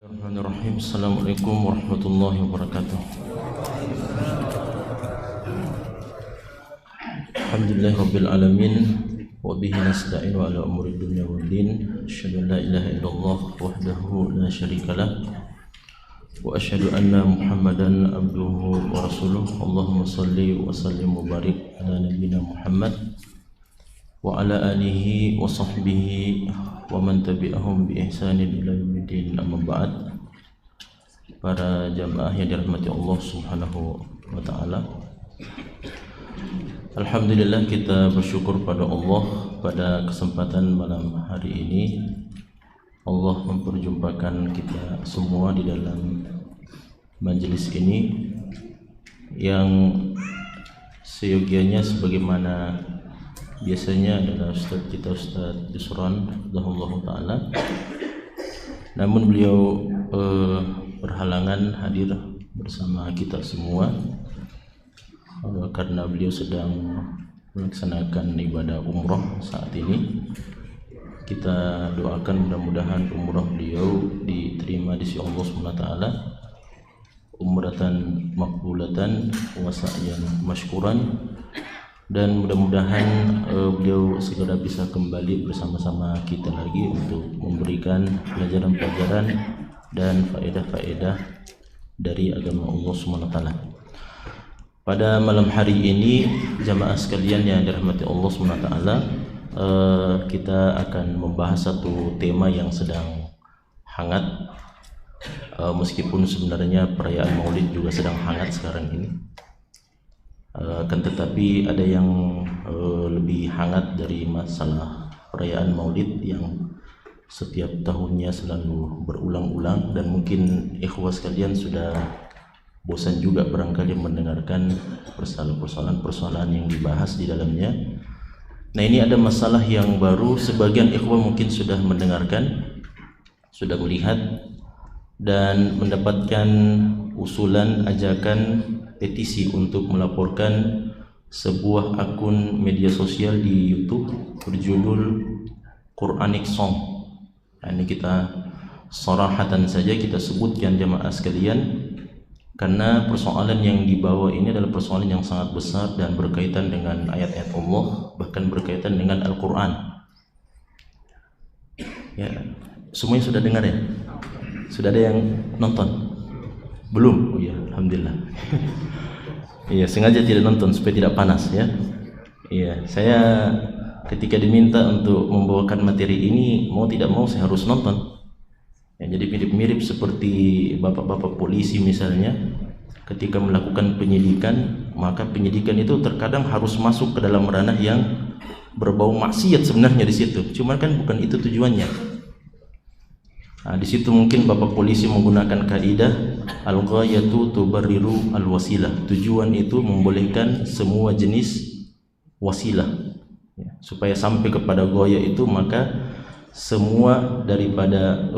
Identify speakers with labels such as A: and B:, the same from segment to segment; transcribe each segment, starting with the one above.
A: Bismillahirrahmanirrahim. Assalamualaikum warahmatullahi wabarakatuh. Alhamdulillahirabbil alamin wa bihi nasta'in wa ala umuri dunya waddin. Asyhadu an la ilaha illallah wahdahu la syarikalah wa asyhadu anna Muhammadan abduhu wa rasuluh. Allahumma shalli wa sallim wa barik ala nabiyyina Muhammad wa ala alihi wa sahbihi wa man tabi'ahum bi ihsanin ila yaumiddin. Amma ba'd. Para jamaah yang dirahmati Allah Subhanahu wa taala, alhamdulillah kita bersyukur pada Allah pada kesempatan malam hari ini Allah memperjumpakan kita semua di dalam majelis ini yang seyogianya sebagaimana biasanya adalah Ustaz kita Ustaz Yusran radhiyallahu taala, namun beliau berhalangan hadir bersama kita semua karena beliau sedang melaksanakan ibadah umroh saat ini. Kita doakan mudah-mudahan umroh beliau diterima di sisi Allah SWT, umratan makbulatan wa sa'yan mashkuran, dan mudah-mudahan beliau segera bisa kembali bersama-sama kita lagi untuk memberikan pelajaran-pelajaran dan faedah-faedah dari agama Allah SWT. Pada malam hari ini jamaah sekalian yang dirahmati Allah SWT, kita akan membahas satu tema yang sedang hangat, meskipun sebenarnya perayaan Maulid juga sedang hangat sekarang ini. Kan tetapi ada yang lebih hangat dari masalah perayaan Maulid yang setiap tahunnya selalu berulang-ulang, dan mungkin ikhwah sekalian sudah bosan juga barangkali mendengarkan persoalan-persoalan yang dibahas di dalamnya. Nah, ini ada masalah yang baru, sebagian ikhwah mungkin sudah mendengarkan, sudah melihat dan mendapatkan usulan, ajakan, petisi untuk melaporkan sebuah akun media sosial di YouTube berjudul Quranic Song. Nah, ini kita sarahatan saja kita sebutkan jamaah sekalian, karena persoalan yang dibawa ini adalah persoalan yang sangat besar dan berkaitan dengan ayat-ayat Allah, bahkan berkaitan dengan Al-Quran. Ya, semuanya sudah dengar ya? Sudah ada yang nonton? Belum? Oh ya, alhamdulillah. Iya, sengaja tidak nonton supaya tidak panas ya. Iya, saya ketika diminta untuk membawakan materi ini, mau tidak mau saya harus nonton. Ya, jadi mirip-mirip seperti bapak-bapak polisi misalnya, ketika melakukan penyidikan, maka penyidikan itu terkadang harus masuk ke dalam ranah yang berbau maksiat sebenarnya di situ. Cuma kan bukan itu tujuannya. Nah, di situ mungkin bapak polisi menggunakan kaidah al-ghayatu tubarriru al-wasilah. Tujuan itu membolehkan semua jenis wasilah, ya, supaya sampai kepada ghaya itu maka semua daripada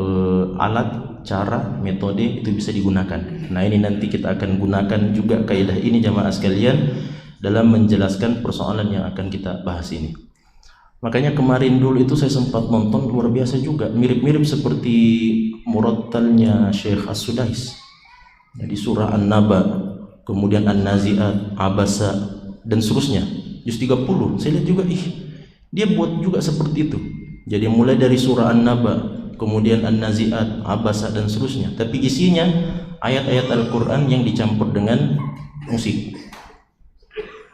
A: alat, cara, metode itu bisa digunakan. Nah, ini nanti kita akan gunakan juga kaidah ini jamaah sekalian dalam menjelaskan persoalan yang akan kita bahas ini. Makanya kemarin dulu itu saya sempat nonton, luar biasa juga, mirip-mirip seperti murattalnya Syekh As-Sudais. Jadi surah An-Naba, kemudian An-Nazi'at, Abasa, dan seterusnya. Juz 30, saya lihat juga, dia buat juga seperti itu. Jadi mulai dari surah An-Naba, kemudian An-Nazi'at, Abasa, dan seterusnya. Tapi isinya ayat-ayat Al-Quran yang dicampur dengan musik.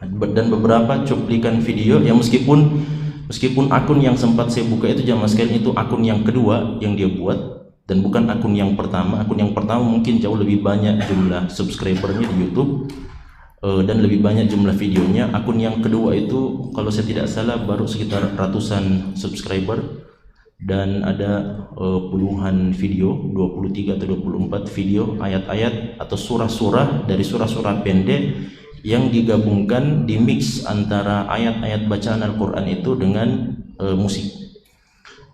A: Dan beberapa cuplikan video yang meskipun akun yang sempat saya buka itu jamaah sekalian itu akun yang kedua yang dia buat, dan bukan akun yang pertama. Akun yang pertama mungkin jauh lebih banyak jumlah subscribernya di YouTube dan lebih banyak jumlah videonya. Akun yang kedua itu kalau saya tidak salah baru sekitar ratusan subscriber, dan ada puluhan video, 23 atau 24 video ayat-ayat atau surah-surah dari surah-surah pendek yang digabungkan, dimix antara ayat-ayat bacaan Al-Quran itu dengan musik.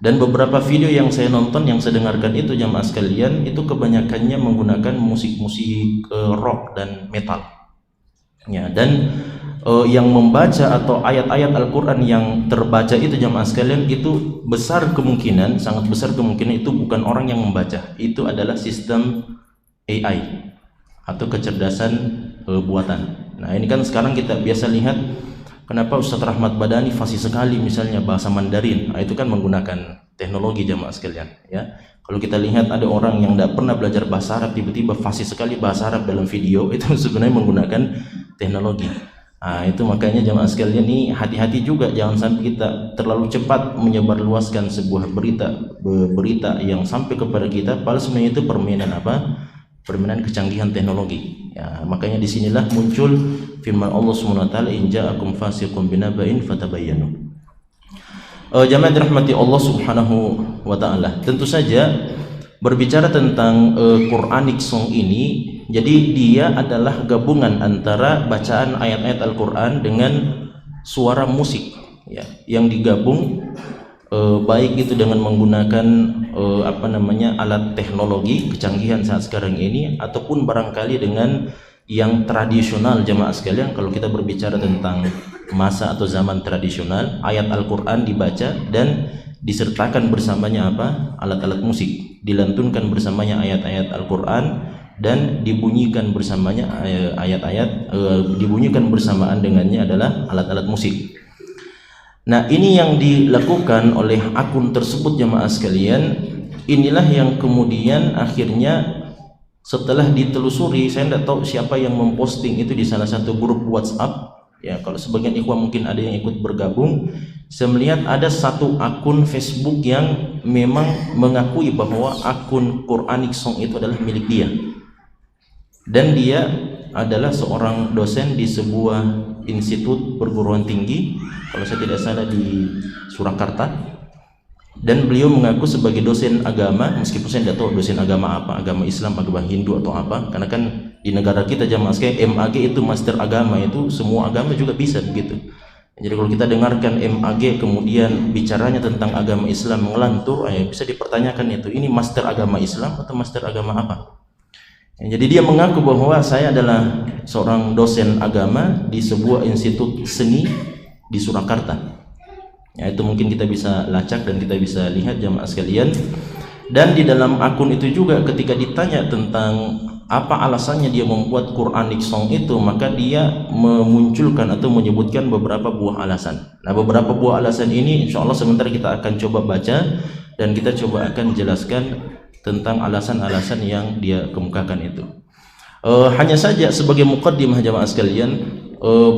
A: Dan beberapa video yang saya nonton, yang saya dengarkan itu jamaah sekalian, itu kebanyakannya menggunakan musik-musik rock dan metal. Ya, dan yang membaca atau ayat-ayat Al-Quran yang terbaca itu jamaah sekalian, itu besar kemungkinan, sangat besar kemungkinan itu bukan orang yang membaca, itu adalah sistem AI atau kecerdasan buatan. Nah ini kan sekarang kita biasa lihat, kenapa Ustadz Rahmat Badani fasih sekali misalnya bahasa Mandarin, nah, itu kan menggunakan teknologi jamaah sekalian ya. Kalau kita lihat ada orang yang tidak pernah belajar bahasa Arab tiba-tiba fasih sekali bahasa Arab dalam video, itu sebenarnya menggunakan teknologi. Nah, itu makanya jamaah sekalian ini hati-hati juga, jangan sampai kita terlalu cepat menyebarluaskan sebuah berita yang sampai kepada kita, padahal sebenarnya itu permainan apa? Permainan kecanggihan teknologi. Ya, makanya disinilah muncul firman Allah SWT, in ja'akum fasiqun binaba'in fatabayyanu. Jamaah dirahmati Allah Subhanahu wa taala. Tentu saja berbicara tentang Quranic song ini, jadi dia adalah gabungan antara bacaan ayat-ayat Al-Qur'an dengan suara musik ya, yang digabung baik itu dengan menggunakan alat teknologi kecanggihan saat sekarang ini, ataupun barangkali dengan yang tradisional jamaah sekalian. Kalau kita berbicara tentang masa atau zaman tradisional, ayat Al-Qur'an dibaca dan disertakan bersamanya alat-alat musik, dilantunkan bersamanya ayat-ayat Al-Qur'an dan dibunyikan bersamanya dibunyikan bersamaan dengannya adalah alat-alat musik. Nah ini yang dilakukan oleh akun tersebut jamaah sekalian. Inilah yang kemudian akhirnya setelah ditelusuri, saya tidak tahu siapa yang memposting itu di salah satu grup WhatsApp ya. Kalau sebagian ikhwan mungkin ada yang ikut bergabung, saya melihat ada satu akun Facebook yang memang mengakui bahwa akun Quranic Song itu adalah milik dia, dan dia adalah seorang dosen di sebuah institut perguruan tinggi, kalau saya tidak salah di Surakarta, dan beliau mengaku sebagai dosen agama, meskipun saya tidak tahu dosen agama apa, agama Islam, agama Hindu atau apa, karena kan di negara kita jamaah sekalian MAG itu master agama, itu semua agama juga bisa begitu. Jadi kalau kita dengarkan MAG kemudian bicaranya tentang agama Islam ngelantur, bisa dipertanyakan itu, ini master agama Islam atau master agama apa? Jadi dia mengaku bahwa saya adalah seorang dosen agama di sebuah institut seni di Surakarta. Ya, itu mungkin kita bisa lacak dan kita bisa lihat jamaah sekalian. Dan di dalam akun itu juga ketika ditanya tentang apa alasannya dia membuat Quranic Song itu, maka dia memunculkan atau menyebutkan beberapa buah alasan. Nah beberapa buah alasan ini insya Allah sebentar kita akan coba baca dan kita coba akan jelaskan tentang alasan-alasan yang dia kemukakan itu. Hanya saja sebagai muqaddimah jamaah sekalian,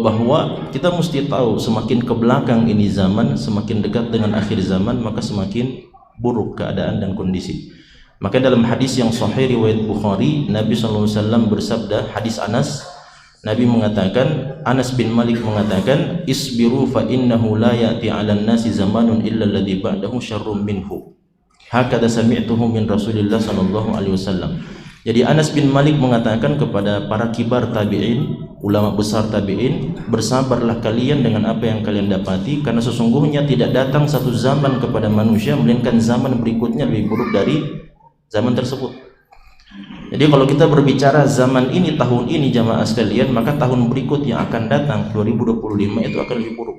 A: bahwa kita mesti tahu semakin ke belakang ini zaman, semakin dekat dengan akhir zaman, maka semakin buruk keadaan dan kondisi. Maka dalam hadis yang sahih riwayat Bukhari, Nabi SAW bersabda, hadis Anas, Nabi mengatakan, Anas bin Malik mengatakan, isbiru fa innahu la ya'ti 'alan nasi zamanun illa alladhi ba'dahu syarrum minhu. Hakadha sami'tuhu min Rasulillah sallallahu alaihi wasallam. Jadi Anas bin Malik mengatakan kepada para kibar tabi'in, ulama besar tabi'in, bersabarlah kalian dengan apa yang kalian dapati, karena sesungguhnya tidak datang satu zaman kepada manusia melainkan zaman berikutnya lebih buruk dari zaman tersebut. Jadi kalau kita berbicara zaman ini, tahun ini jamaah sekalian, maka tahun berikut yang akan datang 2025 itu akan lebih buruk.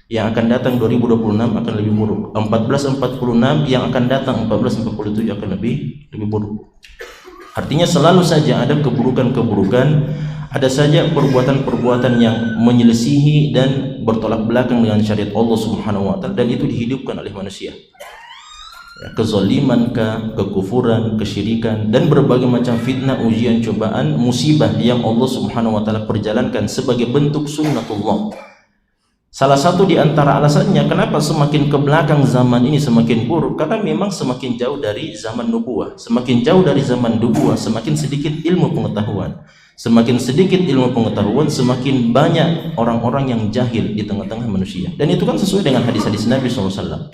A: Yang akan datang 2026 akan lebih buruk. 1446 yang akan datang 1447 akan lebih buruk. Artinya selalu saja ada keburukan-keburukan, ada saja perbuatan-perbuatan yang menyelisihi dan bertolak belakang dengan syariat Allah Subhanahu wa taala, dan itu dihidupkan oleh manusia. Ya, kezaliman, kekufuran, kesyirikan, dan berbagai macam fitnah, ujian, cobaan, musibah yang Allah Subhanahu wa taala perjalankan sebagai bentuk sunnatullah. Salah satu di antara alasannya kenapa semakin ke belakang zaman ini semakin buruk, karena memang semakin jauh dari zaman nubuwah. Semakin jauh dari zaman nubuwah, semakin sedikit ilmu pengetahuan. Semakin sedikit ilmu pengetahuan, semakin banyak orang-orang yang jahil di tengah-tengah manusia. Dan itu kan sesuai dengan hadis-hadis Nabi SAW.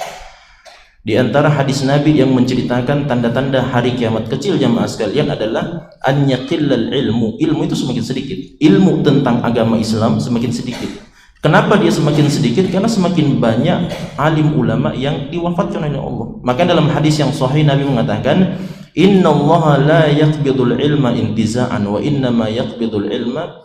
A: Di antara hadis Nabi yang menceritakan tanda-tanda hari kiamat kecil jamaah sekalian adalah an yaqillal ilmu. Ilmu itu semakin sedikit. Ilmu tentang agama Islam semakin sedikit. Kenapa dia semakin sedikit? Karena semakin banyak alim ulama yang diwafatkan oleh Allah. Maka dalam hadis yang sahih Nabi mengatakan, innallaha la yaqbidul ilma intiza'an wa innama yaqbidul ilma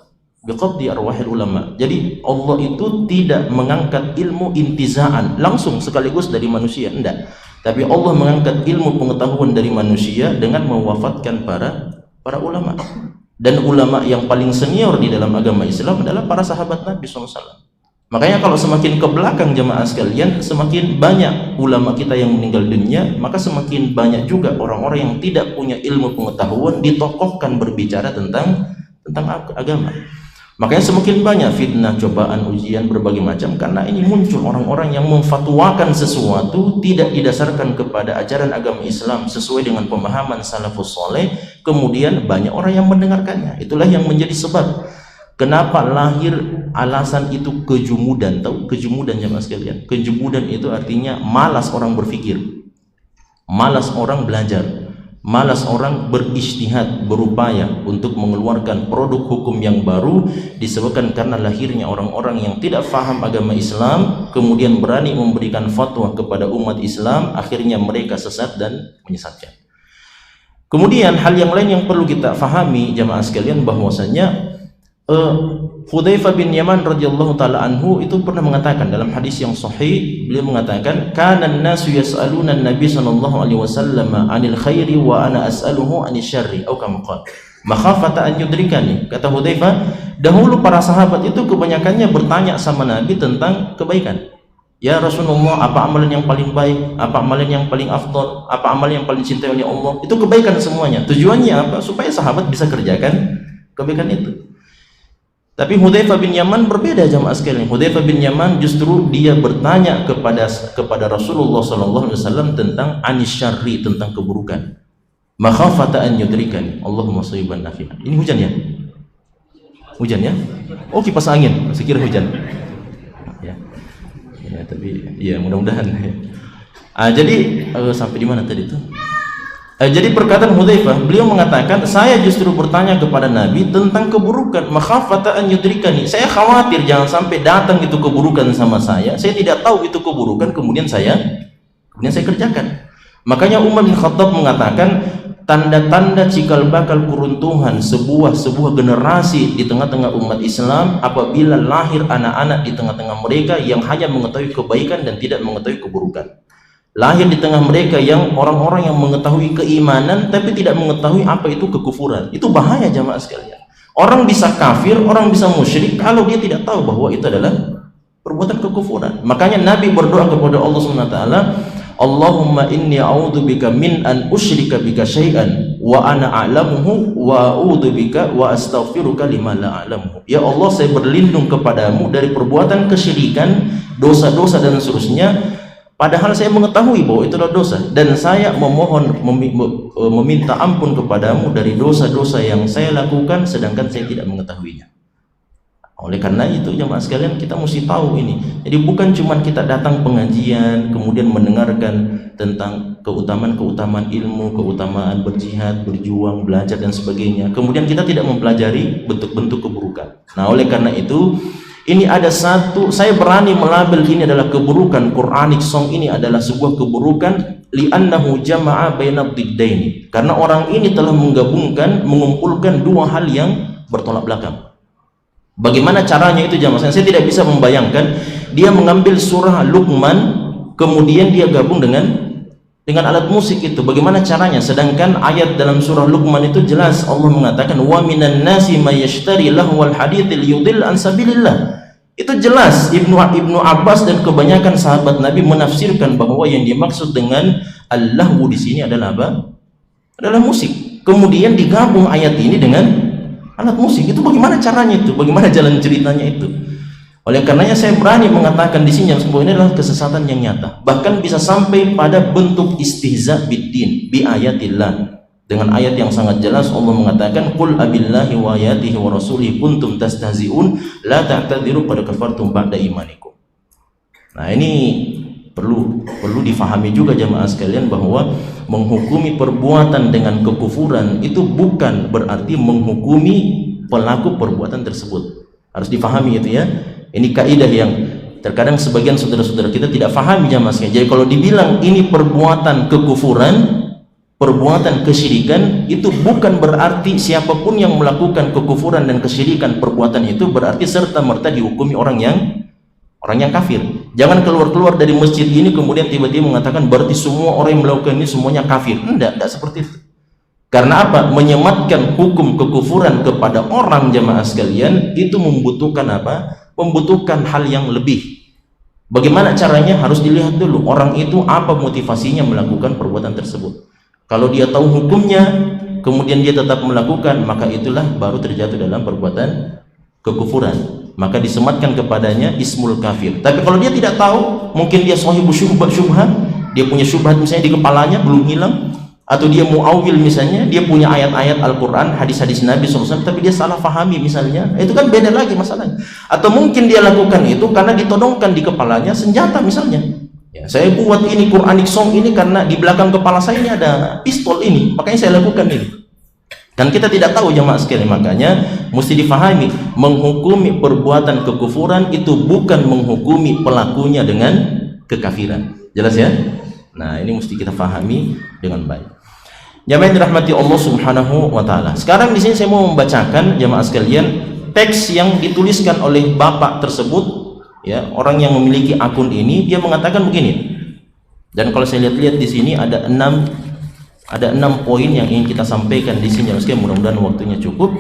A: biqabdi arwahil ulama. Jadi Allah itu tidak mengangkat ilmu intizaan langsung sekaligus dari manusia, enggak. Tapi Allah mengangkat ilmu pengetahuan dari manusia dengan mewafatkan para ulama. Dan ulama yang paling senior di dalam agama Islam adalah para sahabat Nabi SAW. Makanya kalau semakin ke belakang jemaah sekalian, semakin banyak ulama kita yang meninggal dunia, maka semakin banyak juga orang-orang yang tidak punya ilmu pengetahuan ditokohkan berbicara tentang agama. Makanya semakin banyak fitnah, cobaan, ujian berbagai macam, karena ini muncul orang-orang yang memfatwakan sesuatu tidak didasarkan kepada ajaran agama Islam sesuai dengan pemahaman salafus saleh, kemudian banyak orang yang mendengarkannya. Itulah yang menjadi sebab kenapa lahir alasan itu kejumudan. Tahu kejumudan jemaah sekalian? Kejumudan itu artinya malas orang berpikir, malas orang belajar, malas orang berijtihad, berupaya untuk mengeluarkan produk hukum yang baru, disebabkan karena lahirnya orang-orang yang tidak faham agama Islam, kemudian berani memberikan fatwa kepada umat Islam, akhirnya mereka sesat dan menyesatkan. Kemudian hal yang lain yang perlu kita fahami jamaah sekalian, bahwasanya Hudzaifah bin Yaman radhiyallahu taala anhu itu pernah mengatakan dalam hadis yang sahih, beliau mengatakan, kana an-nasu yas'aluna an-nabi sallallahu alaihi wasallam 'anil khairi wa ana as'aluhu 'anil syarri, atau kama qala, makhafata an yudrikani. Kata Hudzaifah, dahulu para sahabat itu kebanyakannya bertanya sama Nabi tentang kebaikan. Ya Rasulullah, apa amalan yang paling baik, apa amalan yang paling afdal, apa amalan yang paling cintai oleh Allah? Itu kebaikan semuanya. Tujuannya apa? Supaya sahabat bisa kerjakan kebaikan itu. Tapi Hudzaifah bin Yaman berbeda jamaah sekalian. Hudzaifah bin Yaman justru dia bertanya kepada Rasulullah SAW tentang anisyarri, tentang keburukan. Makhafata an yudrikani. Allahumma shayyiban nafi'an. Ini hujan ya? Hujan ya? Oh, kipas angin. Saya kira hujan. Ya, tapi ya mudah-mudahan. Jadi sampai di mana tadi itu? Jadi perkataan Hudzaifah, beliau mengatakan, saya justru bertanya kepada Nabi tentang keburukan, makhafata an yudrikani. Saya khawatir jangan sampai datang itu keburukan sama saya tidak tahu itu keburukan, kemudian saya kerjakan. Makanya Umar bin Khattab mengatakan, tanda-tanda cikal bakal keruntuhan sebuah generasi di tengah-tengah umat Islam apabila lahir anak-anak di tengah-tengah mereka yang hanya mengetahui kebaikan dan tidak mengetahui keburukan. Lahir di tengah mereka yang orang-orang yang mengetahui keimanan tapi tidak mengetahui apa itu kekufuran. Itu bahaya jamaah sekalian. Orang bisa kafir, orang bisa musyrik kalau dia tidak tahu bahwa itu adalah perbuatan kekufuran. Makanya Nabi berdoa kepada Allah SWT, Allahumma inni a'udzubika min an usyrika bika syai'an wa ana a'lamuhu wa a'udzubika wa astaghfiruka lima la a'lamuhu. Ya Allah, saya berlindung kepadamu dari perbuatan kesyirikan, dosa-dosa dan seterusnya, padahal saya mengetahui bahwa itu adalah dosa, dan saya meminta ampun kepadamu dari dosa-dosa yang saya lakukan sedangkan saya tidak mengetahuinya. Oleh karena itu jemaah sekalian, kita mesti tahu ini. Jadi bukan cuma kita datang pengajian kemudian mendengarkan tentang keutamaan ilmu, keutamaan berjihad, berjuang, belajar dan sebagainya, kemudian kita tidak mempelajari bentuk-bentuk keburukan. Nah, oleh karena itu ini ada satu, saya berani melabel ini adalah keburukan. Quranic song ini adalah sebuah keburukan, li'annahu jama'a bainad diddaini, karena orang ini telah mengumpulkan dua hal yang bertolak belakang. Bagaimana caranya itu jamaah? Saya tidak bisa membayangkan dia mengambil surah Luqman kemudian dia gabung dengan alat musik itu. Bagaimana caranya? Sedangkan ayat dalam surah Luqman itu jelas Allah mengatakan, wa minan nasi may yashtari lahwal hadits liyudil an sabilillah. Itu jelas Ibnu Abbas dan kebanyakan sahabat Nabi menafsirkan bahwa yang dimaksud dengan al-lahwu di sini adalah apa? Adalah musik. Kemudian digabung ayat ini dengan alat musik. Itu bagaimana caranya itu? Bagaimana jalan ceritanya itu? Oleh karenanya saya berani mengatakan di sini bahwa ini adalah kesesatan yang nyata. Bahkan bisa sampai pada bentuk istihza biddin, bi ayatillah. Dengan ayat yang sangat jelas Allah mengatakan, qul abillahi wa ayatihi wa rasulihi kuntum tastahzi'un la ta'tadiru qad kafartum ba'da imanikum. Nah, ini perlu difahami juga jamaah sekalian, bahwa menghukumi perbuatan dengan kekufuran itu bukan berarti menghukumi pelaku perbuatan tersebut. Harus difahami itu ya. Ini kaidah yang terkadang sebagian saudara-saudara kita tidak fahami jamaah sekalian. Jadi kalau dibilang ini perbuatan kekufuran, perbuatan kesyirikan itu bukan berarti siapapun yang melakukan kekufuran dan kesyirikan perbuatan itu berarti serta-merta dihukumi orang yang kafir. Jangan keluar-keluar dari masjid ini kemudian tiba-tiba mengatakan berarti semua orang yang melakukan ini semuanya kafir. Enggak seperti itu. Karena apa? Menyematkan hukum kekufuran kepada orang jamaah sekalian itu membutuhkan apa? Membutuhkan hal yang lebih. Bagaimana caranya? Harus dilihat dulu orang itu apa motivasinya melakukan perbuatan tersebut. Kalau dia tahu hukumnya kemudian dia tetap melakukan, maka itulah baru terjatuh dalam perbuatan kekufuran, maka disematkan kepadanya ismul kafir. Tapi kalau dia tidak tahu, mungkin dia sahibu syubhat, dia punya syubhat misalnya di kepalanya belum hilang, atau dia muawil misalnya, dia punya ayat-ayat Al-Quran, hadis-hadis Nabi SAW, tapi dia salah fahami misalnya, itu kan beda lagi masalahnya. Atau mungkin dia lakukan itu karena ditodongkan di kepalanya senjata misalnya. Ya, saya buat ini Quranic song ini karena di belakang kepala saya ini ada pistol ini, makanya saya lakukan ini. Dan kita tidak tahu jamaah sekalian, makanya mesti difahami, menghukumi perbuatan kekufuran itu bukan menghukumi pelakunya dengan kekafiran. Jelas ya? Nah, ini mesti kita fahami dengan baik. Jamaah yang dirahmati Allah Subhanahu wa taala. Sekarang di sini saya mau membacakan jamaah sekalian teks yang dituliskan oleh bapak tersebut. Ya, orang yang memiliki akun ini dia mengatakan begini. Dan kalau saya lihat-lihat di sini ada 6 poin yang ingin kita sampaikan di sini. Mudah-mudahan waktunya cukup.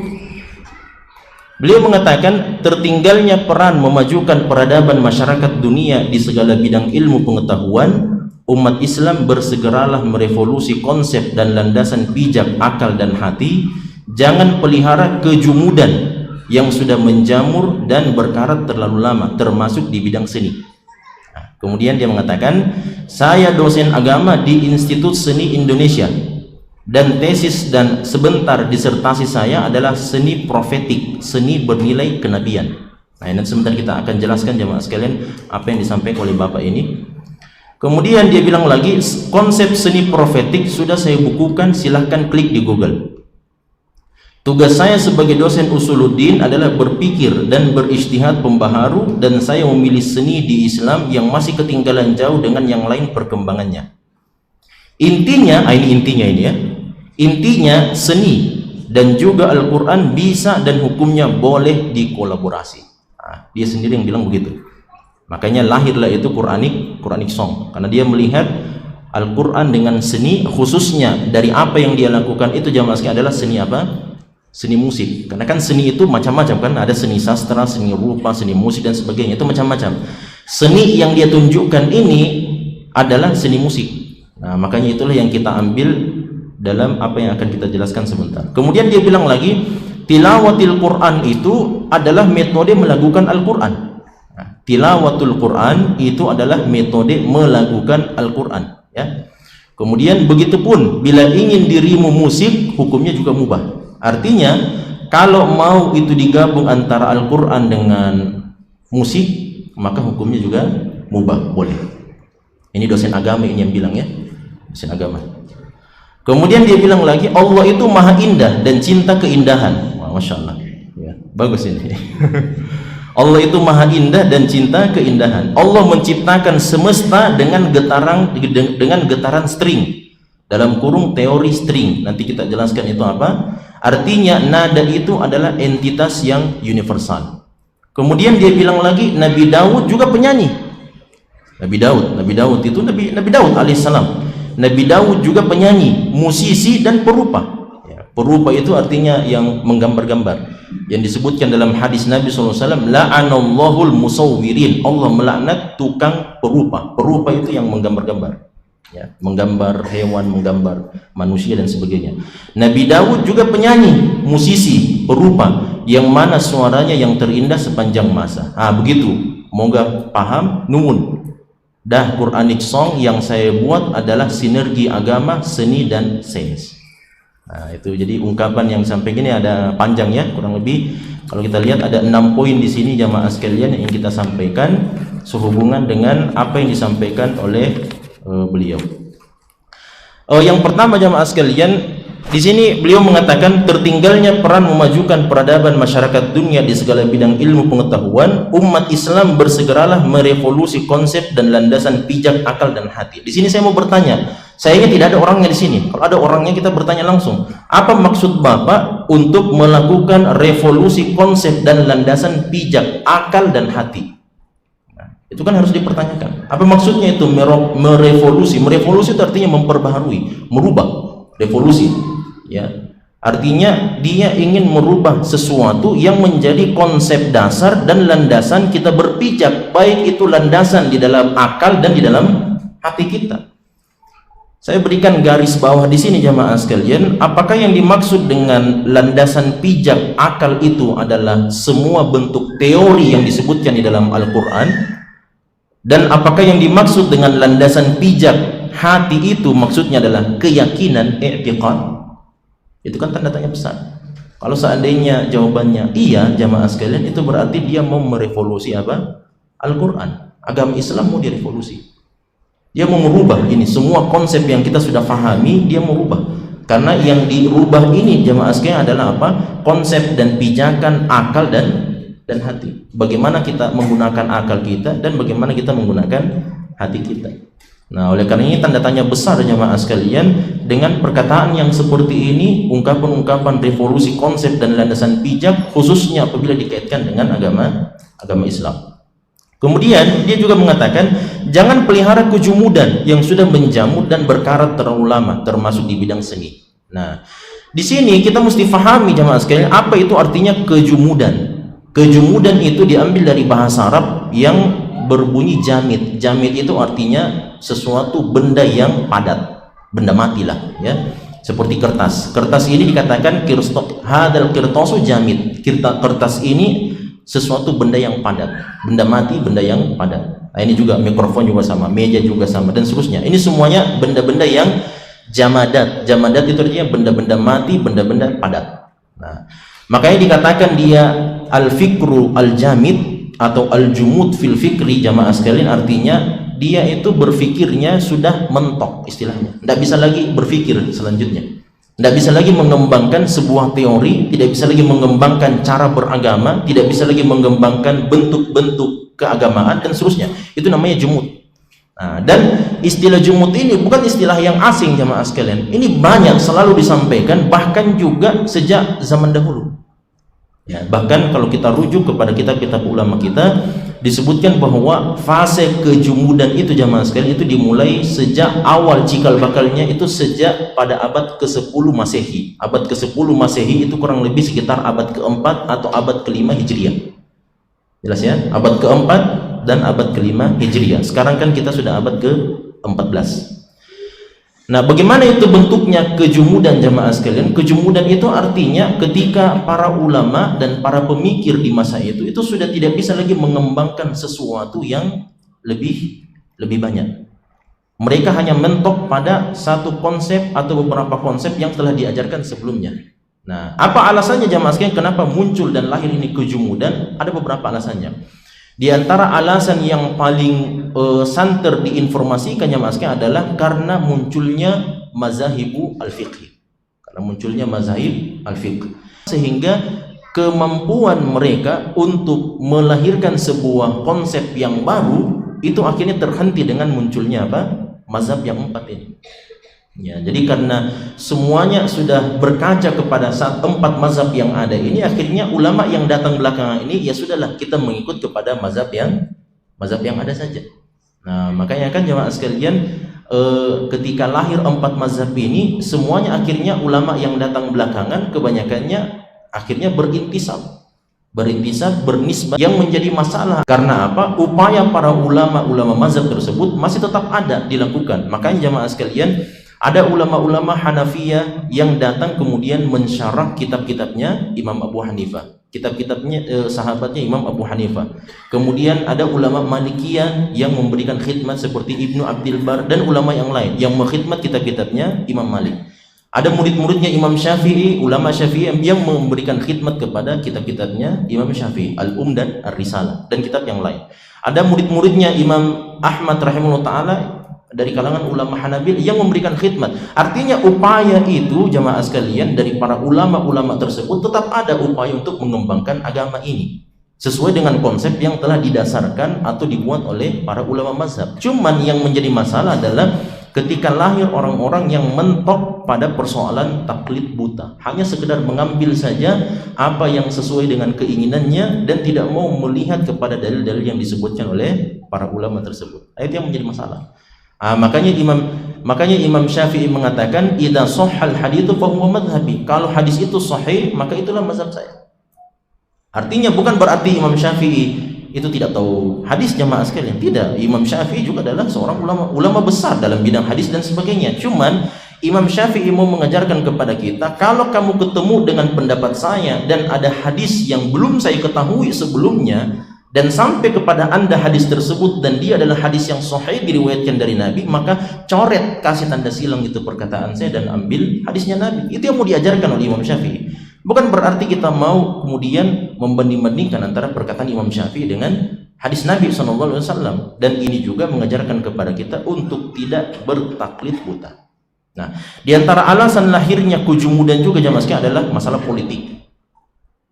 A: Beliau mengatakan tertinggalnya peran memajukan peradaban masyarakat dunia di segala bidang ilmu pengetahuan, umat Islam bersegeralah merevolusi konsep dan landasan pijak akal dan hati. Jangan pelihara kejumudan yang sudah menjamur dan berkarat terlalu lama, termasuk di bidang seni. Nah, kemudian dia mengatakan, saya dosen agama di Institut Seni Indonesia dan tesis dan sebentar disertasi saya adalah seni profetik, seni bernilai kenabian. Nah, nanti sebentar kita akan jelaskan jemaah sekalian apa yang disampaikan oleh bapak ini. Kemudian dia bilang lagi, konsep seni profetik sudah saya bukukan, silahkan klik di Google. Tugas saya sebagai dosen usuluddin adalah berpikir dan berijtihad pembaharu, dan saya memilih seni di Islam yang masih ketinggalan jauh dengan yang lain perkembangannya. Intinya, intinya seni dan juga Al-Quran bisa dan hukumnya boleh dikolaborasi. Nah, dia sendiri yang bilang begitu. Makanya lahirlah itu Quranic song, karena dia melihat Al-Quran dengan seni, khususnya dari apa yang dia lakukan itu jamaah sekalian adalah seni apa? Seni musik. Karena kan seni itu macam-macam kan, ada seni sastra, seni rupa, seni musik dan sebagainya, itu macam-macam. Seni yang dia tunjukkan ini adalah seni musik. Nah, makanya itulah yang kita ambil dalam apa yang akan kita jelaskan sebentar. Kemudian dia bilang lagi, tilawatil Quran itu adalah metode melakukan Al-Quran. Nah, tilawatul Quran itu adalah metode melakukan Al-Quran, ya. Kemudian begitupun bila ingin dirimu musik, hukumnya juga mubah. Artinya kalau mau itu digabung antara Al-Quran dengan musik, maka hukumnya juga mubah, boleh. Ini dosen agama ini yang bilang, ya, dosen agama. Kemudian dia bilang lagi, Allah itu maha indah dan cinta keindahan. Wah, Masya Allah, ya, bagus ini. Allah itu maha indah dan cinta keindahan. Allah menciptakan semesta dengan getaran string, dalam kurung teori string. Nanti kita jelaskan itu apa. Artinya nada itu adalah entitas yang universal. Kemudian dia bilang lagi, Nabi Daud juga penyanyi. Nabi Daud itu Nabi Daud alaihissalam. Nabi Daud juga penyanyi, musisi dan perupa. Ya, perupa itu artinya yang menggambar-gambar. Yang disebutkan dalam hadis Nabi SAW, la'anallahul musawwirin. Allah melaknat tukang perupa. Perupa itu yang menggambar-gambar. Ya, menggambar hewan, menggambar manusia dan sebagainya. Nabi Daud juga penyanyi, musisi, perupa, yang mana suaranya yang terindah sepanjang masa. Begitu. Moga paham. Nuwun. Dah Quranic song yang saya buat adalah sinergi agama, seni dan sains. Nah, itu jadi ungkapan yang sampai gini ada panjang, ya, kurang lebih. Kalau kita lihat ada 6 poin di sini jamaah sekalian yang ingin kita sampaikan sehubungan dengan apa yang disampaikan oleh beliau. Yang pertama jamaah sekalian, di sini beliau mengatakan tertinggalnya peran memajukan peradaban masyarakat dunia di segala bidang ilmu pengetahuan, umat Islam bersegeralah merevolusi konsep dan landasan pijak akal dan hati. Di sini saya mau bertanya, Sayangnya tidak ada orangnya di sini. Kalau ada orangnya kita bertanya langsung. Apa maksud Bapak untuk melakukan revolusi konsep dan landasan pijak akal dan hati? Nah, itu kan harus dipertanyakan. Apa maksudnya itu merevolusi? Merevolusi itu artinya memperbaharui, merubah, revolusi. Ya, artinya dia ingin merubah sesuatu yang menjadi konsep dasar dan landasan kita berpijak, baik itu landasan di dalam akal dan di dalam hati kita. Saya berikan garis bawah di sini jamaah sekalian, apakah yang dimaksud dengan landasan pijak akal itu adalah semua bentuk teori yang disebutkan di dalam Al-Quran, dan apakah yang dimaksud dengan landasan pijak hati itu maksudnya adalah keyakinan, i'tiqad? Itu kan tanda tanya besar. Kalau seandainya jawabannya iya jamaah sekalian, itu berarti dia mau merevolusi apa? Al-Quran, agama Islam mau direvolusi. Dia mau merubah ini semua konsep yang kita sudah pahami, dia mau rubah. Karena yang dirubah ini jamaah sekalian adalah apa? Konsep dan pijakan akal dan hati. Bagaimana kita menggunakan akal kita dan bagaimana kita menggunakan hati kita. Nah, oleh karena ini tanda tanya besar jamaah sekalian dengan perkataan yang seperti ini, ungkapan-ungkapan revolusi konsep dan landasan pijak, khususnya apabila dikaitkan dengan agama Islam. Kemudian dia juga mengatakan jangan pelihara kejumudan yang sudah menjamur dan berkarat terlalu lama, termasuk di bidang seni. Nah, di sini kita mesti fahami jamaah sekalian apa itu artinya kejumudan. Kejumudan itu diambil dari bahasa Arab yang berbunyi jamid. Jamid itu artinya sesuatu benda yang padat, benda mati lah, ya. Seperti kertas. Kertas ini dikatakan hadal qirtasu jamid. Kertas ini sesuatu benda yang padat, benda mati, benda yang padat. Nah, ini juga mikrofon juga sama, meja juga sama, dan seterusnya. Ini semuanya benda-benda yang jamadat. Jamadat itu artinya benda-benda mati, benda-benda padat. Nah, makanya dikatakan dia al-fikru al-jamid atau al-jumud fil fikri jamaah sekalian, artinya dia itu berfikirnya sudah mentok istilahnya. Tidak bisa lagi berfikir selanjutnya. Tidak bisa lagi mengembangkan sebuah teori, tidak bisa lagi mengembangkan cara beragama, tidak bisa lagi mengembangkan bentuk-bentuk keagamaan dan seterusnya. Itu namanya jumud. Nah, dan istilah jumud ini bukan istilah yang asing jamaah sekalian. Ini banyak selalu disampaikan, bahkan juga sejak zaman dahulu. Ya, bahkan kalau kita rujuk kepada kitab-kitab ulama kita, disebutkan bahwa fase kejumudan itu jamaah sekalian itu dimulai sejak awal cikal bakalnya itu sejak pada abad ke-10 Masehi. Abad ke-10 Masehi itu kurang lebih sekitar abad ke-4 atau abad ke-5 Hijriah. Jelas ya? Abad ke-4 dan abad ke-5 Hijriah. Sekarang kan kita sudah abad ke-14. Nah, bagaimana itu bentuknya kejumudan jamaah sekalian? Kejumudan itu artinya ketika para ulama dan para pemikir di masa itu sudah tidak bisa lagi mengembangkan sesuatu yang lebih banyak. Mereka hanya mentok pada satu konsep atau beberapa konsep yang telah diajarkan sebelumnya. Nah, apa alasannya jamaah sekalian kenapa muncul dan lahir ini kejumudan? Ada beberapa alasannya. Di antara alasan yang paling santer diinformasikan jamaah sekalian adalah karena munculnya mazhabu al-fiqh. Karena munculnya mazhab al-fiqh. Sehingga kemampuan mereka untuk melahirkan sebuah konsep yang baru itu akhirnya terhenti dengan munculnya apa? Mazhab yang 4 ini. Ya, jadi karena semuanya sudah berkaca kepada 4 mazhab yang ada ini, akhirnya ulama yang datang belakangan ini ya sudahlah kita mengikut kepada mazhab yang ada saja. Nah, makanya kan jemaah sekalian ketika lahir 4 mazhab ini, semuanya akhirnya ulama yang datang belakangan kebanyakannya akhirnya berintisab bernisbah, yang menjadi masalah karena apa? Upaya para ulama mazhab tersebut masih tetap ada dilakukan. Makanya jemaah sekalian, ada ulama-ulama Hanafiyah yang datang kemudian mensyarah kitab-kitabnya Imam Abu Hanifah, kitab-kitabnya sahabatnya Imam Abu Hanifah. Kemudian ada ulama Malikiyah yang memberikan khidmat seperti Ibnu Abdul Bar dan ulama yang lain yang mengkhidmat kitab-kitabnya Imam Malik. Ada murid-muridnya Imam Syafi'i, ulama Syafi'i yang memberikan khidmat kepada kitab-kitabnya Imam Syafi'i, Al-Um dan Ar-Risalah dan kitab yang lain. Ada murid-muridnya Imam Ahmad rahimahullah ta'ala dari kalangan ulama Hanabil yang memberikan khidmat. Artinya upaya itu jamaah sekalian dari para ulama-ulama tersebut tetap ada upaya untuk mengembangkan agama ini sesuai dengan konsep yang telah didasarkan atau dibuat oleh para ulama mazhab. Cuman yang menjadi masalah adalah ketika lahir orang-orang yang mentok pada persoalan taklid buta, hanya sekedar mengambil saja apa yang sesuai dengan keinginannya dan tidak mau melihat kepada dalil-dalil yang disebutkan oleh para ulama tersebut. Itu yang menjadi masalah. Makanya Imam Syafi'i mengatakan idza shahhal haditsu fa huwa madhhabi. Kalau hadis itu sahih, maka itulah mazhab saya. Artinya bukan berarti Imam Syafi'i itu tidak tahu hadis, jamaah sekalian. Tidak, Imam Syafi'i juga adalah seorang ulama besar dalam bidang hadis dan sebagainya. Cuman Imam Syafi'i mau mengajarkan kepada kita, kalau kamu ketemu dengan pendapat saya dan ada hadis yang belum saya ketahui sebelumnya dan sampai kepada Anda hadis tersebut dan dia adalah hadis yang sahih diriwayatkan dari Nabi, maka coret, kasih tanda silang itu perkataan saya dan ambil hadisnya Nabi. Itu yang mau diajarkan oleh Imam Syafi'i. Bukan berarti kita mau kemudian membanding-bandingkan antara perkataan Imam Syafi'i dengan hadis Nabi SAW. Dan ini juga mengajarkan kepada kita untuk tidak bertaklid buta. Nah, di antara alasan lahirnya kejumudan juga jamaah sekalian adalah masalah politik.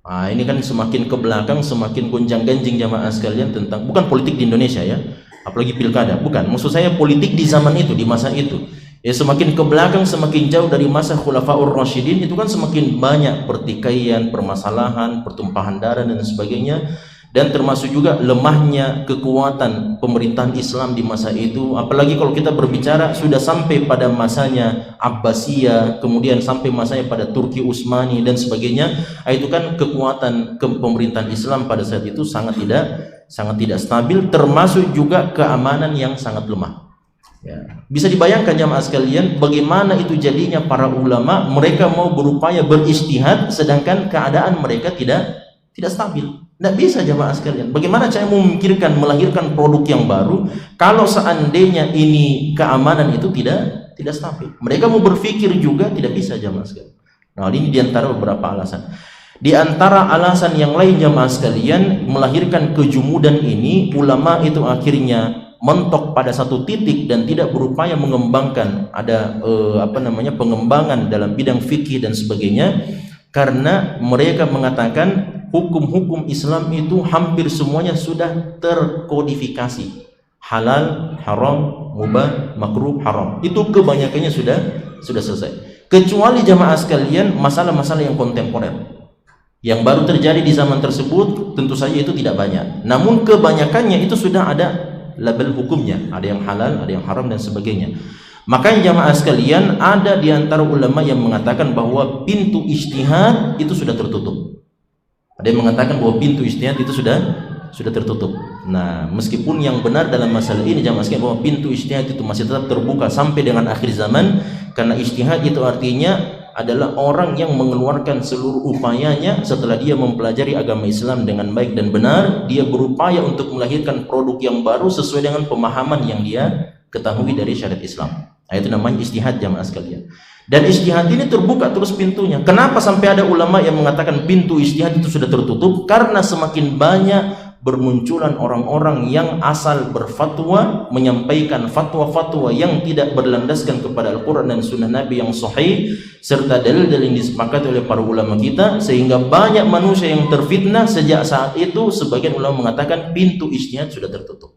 A: Nah, ini kan semakin ke belakang semakin gonjang-ganjing jamaah sekalian tentang, bukan politik di Indonesia ya, apalagi pilkada, bukan, maksud saya politik di zaman itu, di masa itu ya. Semakin ke belakang semakin jauh dari masa Khulafaur Rasyidin, itu kan semakin banyak pertikaian, permasalahan, pertumpahan darah dan sebagainya. Dan termasuk juga lemahnya kekuatan pemerintahan Islam di masa itu. Apalagi kalau kita berbicara sudah sampai pada masanya Abbasiyah, kemudian sampai masanya pada Turki Utsmani dan sebagainya. Itu kan kekuatan pemerintahan Islam pada saat itu sangat tidak stabil, termasuk juga keamanan yang sangat lemah. Ya. Bisa dibayangkan jamaah sekalian bagaimana itu jadinya para ulama, mereka mau berupaya berijtihad sedangkan keadaan mereka tidak stabil. Tidak bisa jamaah sekalian. Bagaimana saya memikirkan melahirkan produk yang baru kalau seandainya ini keamanan itu tidak stabil. Mereka mau berpikir juga tidak bisa jamaah sekalian. Nah, ini diantara beberapa alasan. Di antara alasan yang lain jamaah sekalian melahirkan kejumudan ini, ulama itu akhirnya mentok pada satu titik dan tidak berupaya mengembangkan ada pengembangan dalam bidang fikih dan sebagainya, karena mereka mengatakan hukum-hukum Islam itu hampir semuanya sudah terkodifikasi. Halal, haram, mubah, makruh, haram. Itu kebanyakannya sudah selesai. Kecuali jamaah sekalian masalah-masalah yang kontemporer. Yang baru terjadi di zaman tersebut tentu saja itu tidak banyak. Namun kebanyakannya itu sudah ada label hukumnya. Ada yang halal, ada yang haram dan sebagainya. Makanya jamaah sekalian ada di antara ulama yang mengatakan bahwa pintu ijtihad itu sudah tertutup. Ada yang mengatakan bahwa pintu ijtihad itu sudah tertutup. Nah, meskipun yang benar dalam masalah ini jamaah sekalian bahwa pintu ijtihad itu masih tetap terbuka sampai dengan akhir zaman, karena ijtihad itu artinya adalah orang yang mengeluarkan seluruh upayanya setelah dia mempelajari agama Islam dengan baik dan benar, dia berupaya untuk melahirkan produk yang baru sesuai dengan pemahaman yang dia ketahui dari syariat Islam. Nah, itu namanya ijtihad jamaah sekalian. Dan ijtihad ini terbuka terus pintunya. Kenapa sampai ada ulama yang mengatakan pintu ijtihad itu sudah tertutup? Karena semakin banyak bermunculan orang-orang yang asal berfatwa, menyampaikan fatwa-fatwa yang tidak berlandaskan kepada Al-Quran dan Sunnah Nabi yang sahih serta dalil-dalil yang disepakati oleh para ulama kita, sehingga banyak manusia yang terfitnah. Sejak saat itu sebagian ulama mengatakan pintu ijtihad sudah tertutup.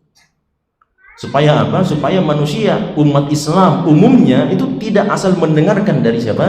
A: Supaya apa? Supaya manusia, umat Islam umumnya itu tidak asal mendengarkan dari siapa?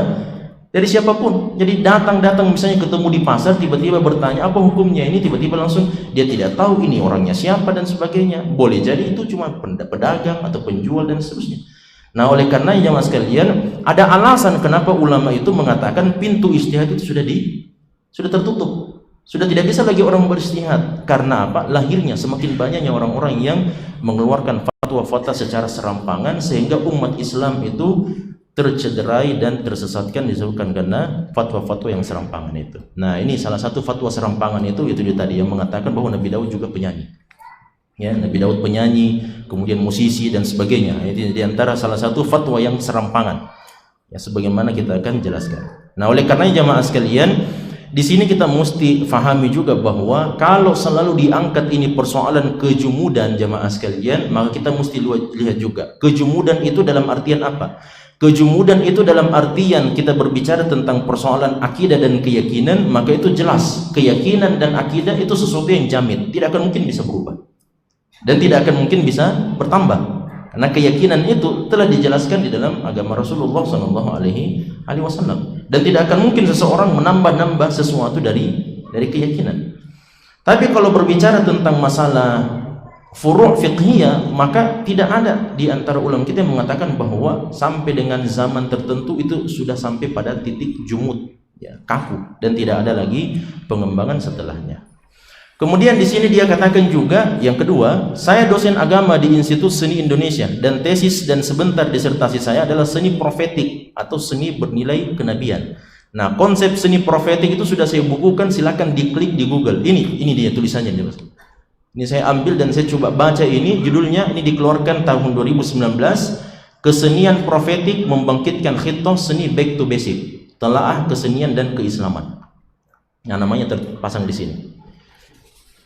A: Dari siapapun. Jadi datang misalnya ketemu di pasar, tiba-tiba bertanya apa hukumnya ini, tiba-tiba langsung dia tidak tahu ini orangnya siapa dan sebagainya. Boleh jadi itu cuma pedagang atau penjual dan seterusnya. Nah, oleh karena jamaah sekalian, ada alasan kenapa ulama itu mengatakan pintu ijtihad itu sudah tertutup. Sudah tidak bisa lagi orang beristihad. Karena apa? Lahirnya semakin banyaknya orang-orang yang mengeluarkan fatwa-fatwa secara serampangan, sehingga umat Islam itu tercederai dan tersesatkan disebabkan karena fatwa-fatwa yang serampangan itu. Nah, ini salah satu fatwa serampangan itu dia tadi yang mengatakan bahwa Nabi Daud juga penyanyi. Ya, Nabi Daud penyanyi, kemudian musisi dan sebagainya. Itu di antara salah satu fatwa yang serampangan. Ya, sebagaimana kita akan jelaskan. Nah, oleh karena jamaah sekalian, di sini kita mesti fahami juga bahwa kalau selalu diangkat ini persoalan kejumudan jamaah sekalian, maka kita mesti lihat juga kejumudan itu dalam artian apa. Kejumudan itu dalam artian kita berbicara tentang persoalan akidah dan keyakinan, maka itu jelas keyakinan dan akidah itu sesuatu yang jamin, tidak akan mungkin bisa berubah dan tidak akan mungkin bisa bertambah. Karena keyakinan itu telah dijelaskan di dalam agama Rasulullah SAW, dan tidak akan mungkin seseorang menambah-nambah sesuatu dari keyakinan. Tapi kalau berbicara tentang masalah furu' fiqhiyah, maka tidak ada di antara ulama kita yang mengatakan bahwa sampai dengan zaman tertentu itu sudah sampai pada titik jumud, ya, kaku, dan tidak ada lagi pengembangan setelahnya. Kemudian di sini dia katakan juga yang kedua, saya dosen agama di Institut Seni Indonesia dan tesis dan sebentar disertasi saya adalah seni profetik atau seni bernilai kenabian. Nah, konsep seni profetik itu sudah saya bukukan, silakan diklik di Google. Ini dia tulisannya, ini saya ambil dan saya coba baca ini, judulnya ini dikeluarkan tahun 2019, Kesenian Profetik Membangkitkan Khitoh Seni Back to Basic, Telaah Kesenian dan Keislaman. Nah, namanya terpasang di sini.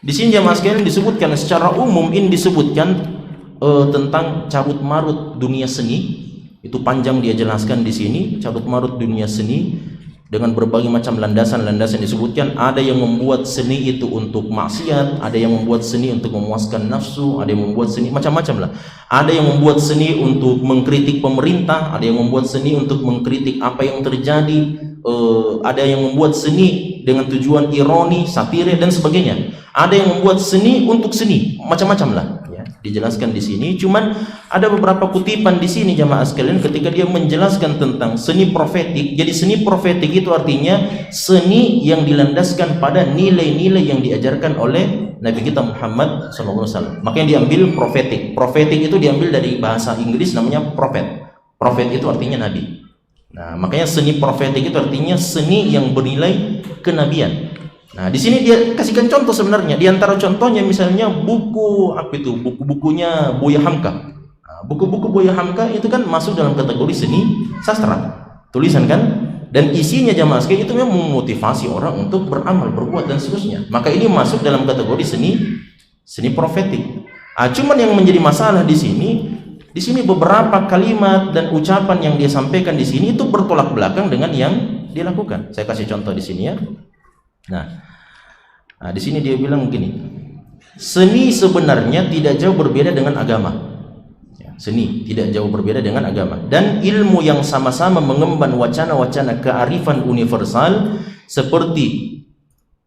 A: Di sini jamaah sekalian disebutkan secara umum, ini disebutkan tentang carut marut dunia seni. Itu panjang dia jelaskan di sini, carut marut dunia seni dengan berbagai macam landasan-landasan disebutkan. Ada yang membuat seni itu untuk maksiat, ada yang membuat seni untuk memuaskan nafsu, ada yang membuat seni macam-macam lah. Ada yang membuat seni untuk mengkritik pemerintah, ada yang membuat seni untuk mengkritik apa yang terjadi, ada yang membuat seni dengan tujuan ironi, satire dan sebagainya. Ada yang membuat seni untuk seni, macam-macam lah, ya, dijelaskan di sini. Cuman ada beberapa kutipan di sini jamaah sekalian ketika dia menjelaskan tentang seni profetik. Jadi seni profetik itu artinya seni yang dilandaskan pada nilai-nilai yang diajarkan oleh Nabi kita Muhammad SAW. Makanya diambil profetik. Profetik itu diambil dari bahasa Inggris namanya prophet. Prophet itu artinya nabi. Nah, makanya seni profetik itu artinya seni yang bernilai kenabian. Nah, di sini dia kasihkan contoh sebenarnya. Di antara contohnya misalnya buku apa itu? Buku-bukunya Buya Hamka. Nah, buku-buku Buya Hamka itu kan masuk dalam kategori seni sastra, tulisan kan? Dan isinya jamaah sekalian itu memang memotivasi orang untuk beramal, berbuat dan seterusnya. Maka ini masuk dalam kategori seni profetik. Cuman yang menjadi masalah di sini beberapa kalimat dan ucapan yang dia sampaikan di sini itu bertolak belakang dengan yang dia lakukan. Saya kasih contoh di sini ya. Nah, di sini dia bilang begini, seni sebenarnya tidak jauh berbeda dengan agama. Ya, seni tidak jauh berbeda dengan agama, dan ilmu yang sama-sama mengemban wacana-wacana kearifan universal seperti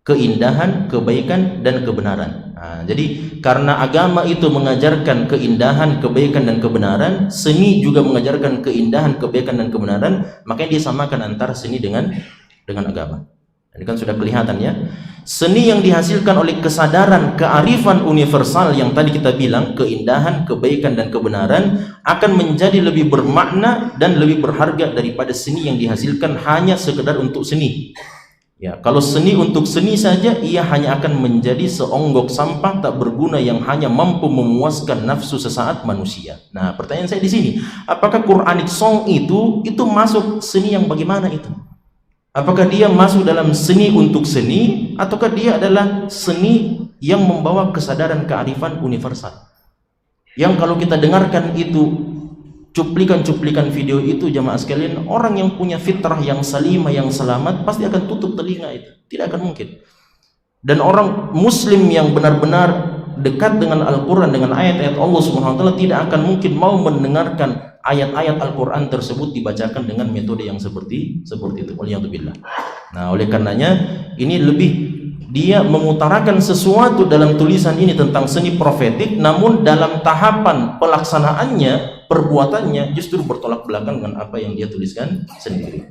A: keindahan, kebaikan, dan kebenaran. Nah, jadi karena agama itu mengajarkan keindahan, kebaikan, dan kebenaran, seni juga mengajarkan keindahan, kebaikan, dan kebenaran, makanya dia samakan antara seni dengan agama. Ini kan sudah kelihatan ya. Seni yang dihasilkan oleh kesadaran kearifan universal yang tadi kita bilang, keindahan, kebaikan, dan kebenaran, akan menjadi lebih bermakna dan lebih berharga daripada seni yang dihasilkan hanya sekedar untuk seni. Ya, kalau seni untuk seni saja, ia hanya akan menjadi seonggok sampah tak berguna yang hanya mampu memuaskan nafsu sesaat manusia. Nah, pertanyaan saya di sini, apakah Quranic song itu masuk seni yang bagaimana itu? Apakah dia masuk dalam seni untuk seni, ataukah dia adalah seni yang membawa kesadaran kearifan universal? Yang kalau kita dengarkan itu, cuplikan-cuplikan video itu jamaah sekalian, orang yang punya fitrah yang salimah, yang selamat, pasti akan tutup telinga itu. Tidak akan mungkin. Dan orang muslim yang benar-benar dekat dengan Al-Quran, dengan ayat-ayat Allah Subhanahu wa ta'ala, tidak akan mungkin mau mendengarkan ayat-ayat Al-Quran tersebut dibacakan dengan metode yang seperti itu. Waliyadzubillah. Nah, oleh karenanya ini lebih dia mengutarakan sesuatu dalam tulisan ini tentang seni profetik, namun dalam tahapan pelaksanaannya, perbuatannya justru bertolak belakang dengan apa yang dia tuliskan sendiri.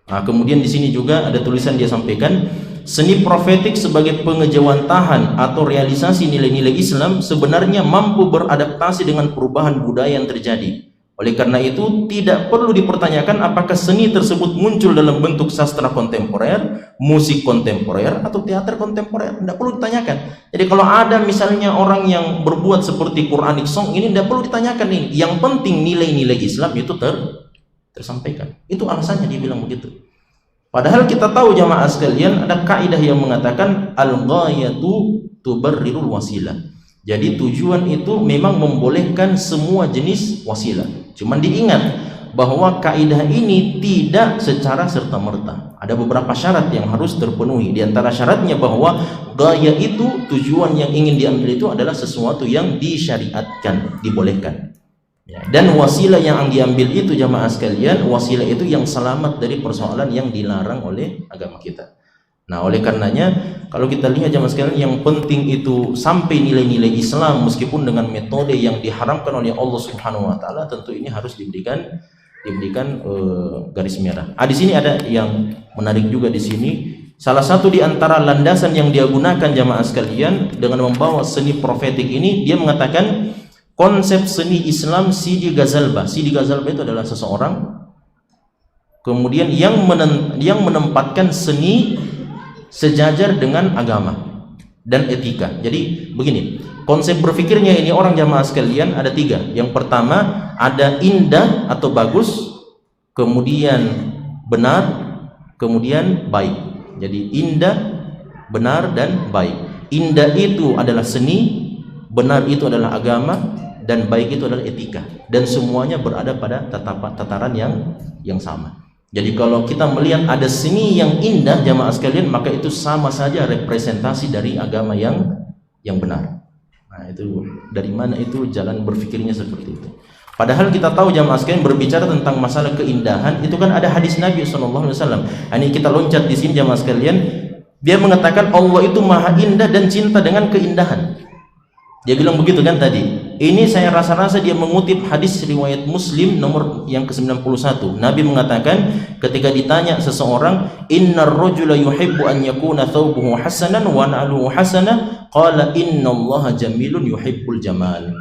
A: Nah, kemudian di sini juga ada tulisan dia sampaikan, seni profetik sebagai pengejawantahan atau realisasi nilai-nilai Islam sebenarnya mampu beradaptasi dengan perubahan budaya yang terjadi. Oleh karena itu tidak perlu dipertanyakan apakah seni tersebut muncul dalam bentuk sastra kontemporer, musik kontemporer, atau teater kontemporer. Tidak perlu ditanyakan. Jadi kalau ada misalnya orang yang berbuat seperti Quranic song ini, tidak perlu ditanyakan ini. Yang penting nilai-nilai Islam itu tersampaikan. Itu alasannya dia bilang begitu. Padahal kita tahu jamaah sekalian, ada kaidah yang mengatakan al-ghayatu tubarrirul wasilah. Jadi tujuan itu memang membolehkan semua jenis wasilah. Cuman diingat, bahwa kaidah ini tidak secara serta-merta. Ada beberapa syarat yang harus terpenuhi. Di antara syaratnya bahwa gaya itu, tujuan yang ingin diambil itu adalah sesuatu yang disyariatkan, dibolehkan. Ya, dan wasilah yang diambil itu jamaah sekalian, wasilah itu yang selamat dari persoalan yang dilarang oleh agama kita. Nah, oleh karenanya kalau kita lihat jamaah sekalian, yang penting itu sampai nilai-nilai Islam meskipun dengan metode yang diharamkan oleh Allah Subhanahu wa taala, tentu ini harus diberikan garis merah. Di sini ada yang menarik juga di sini. Salah satu di antara landasan yang dia gunakan jamaah sekalian dengan membawa seni profetik ini, dia mengatakan konsep seni Islam Sidi Ghazalbah. Sidi Ghazalbah itu adalah seseorang kemudian yang menempatkan seni sejajar dengan agama dan etika. Jadi begini, konsep berpikirnya ini orang jamaah sekalian ada 3. Yang pertama ada indah atau bagus, kemudian benar, kemudian baik. Jadi indah, benar, dan baik. Indah itu adalah seni, benar itu adalah agama, dan baik itu adalah etika. Dan semuanya berada pada tataran yang sama. Jadi kalau kita melihat ada seni yang indah jamaah sekalian, maka itu sama saja representasi dari agama yang benar. Nah, itu dari mana itu jalan berpikirnya seperti itu. Padahal kita tahu jamaah sekalian, berbicara tentang masalah keindahan itu kan ada hadis Nabi SAW. Ini kita loncat di sini jamaah sekalian. Dia mengatakan Allah itu maha indah dan cinta dengan keindahan. Dia bilang begitu kan tadi. Ini saya rasa-rasa dia mengutip hadis riwayat Muslim nomor yang ke-91. Nabi mengatakan ketika ditanya seseorang, innar rajula yuhibbu an yakuna thawbuhu hasanan wa na'luhu hasanah, qala innallaha jamilun yuhibbul jamal.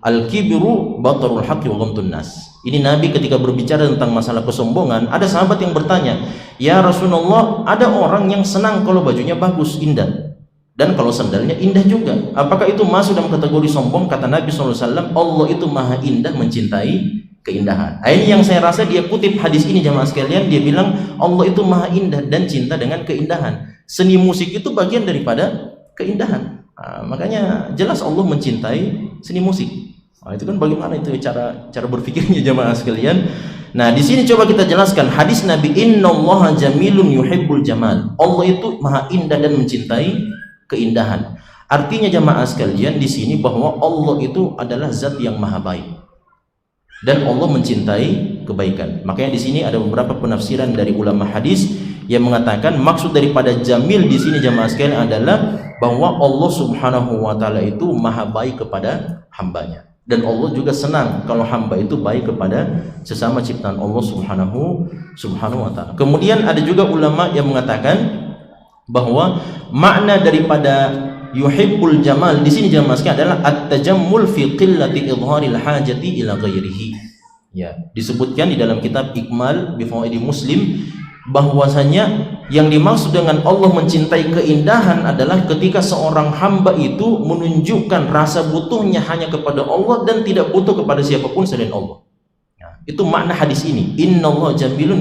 A: Al-kibru batarul haqqi wa ghamtun nas. Ini Nabi ketika berbicara tentang masalah kesombongan, ada sahabat yang bertanya, "Ya Rasulullah, ada orang yang senang kalau bajunya bagus, indah. Dan kalau sandalnya indah juga. Apakah itu masuk dalam kategori sombong?" Kata Nabi SAW, Allah itu maha indah mencintai keindahan. Nah, ini yang saya rasa dia kutip hadis ini jamaah sekalian. Dia bilang Allah itu maha indah dan cinta dengan keindahan. Seni musik itu bagian daripada keindahan. Nah, makanya jelas Allah mencintai seni musik. Nah, itu kan bagaimana itu cara berpikirnya jamaah sekalian. Nah, di sini coba kita jelaskan hadis Nabi, innallaha jamilun yuhibbul jamal. Allah itu maha indah dan mencintai keindahan. Artinya jamaah sekalian di sini bahwa Allah itu adalah zat yang maha baik dan Allah mencintai kebaikan. Makanya di sini ada beberapa penafsiran dari ulama hadis yang mengatakan maksud daripada jamil di sini jamaah sekalian adalah bahwa Allah Subhanahu wa taala itu maha baik kepada hambanya, dan Allah juga senang kalau hamba itu baik kepada sesama ciptaan Allah Subhanahu wa taala. Kemudian ada juga ulama yang mengatakan bahwa makna daripada yuhibbul jamal di sini jamaah sekalian adalah at-tajammul fi qillati idharil hajati ila ghairihi. Ya, disebutkan di dalam kitab Ikmal bi Fawaidi Muslim bahwasanya yang dimaksud dengan Allah mencintai keindahan adalah ketika seorang hamba itu menunjukkan rasa butuhnya hanya kepada Allah dan tidak butuh kepada siapapun selain Allah. Ya, itu makna hadis ini. Innallaha jamilun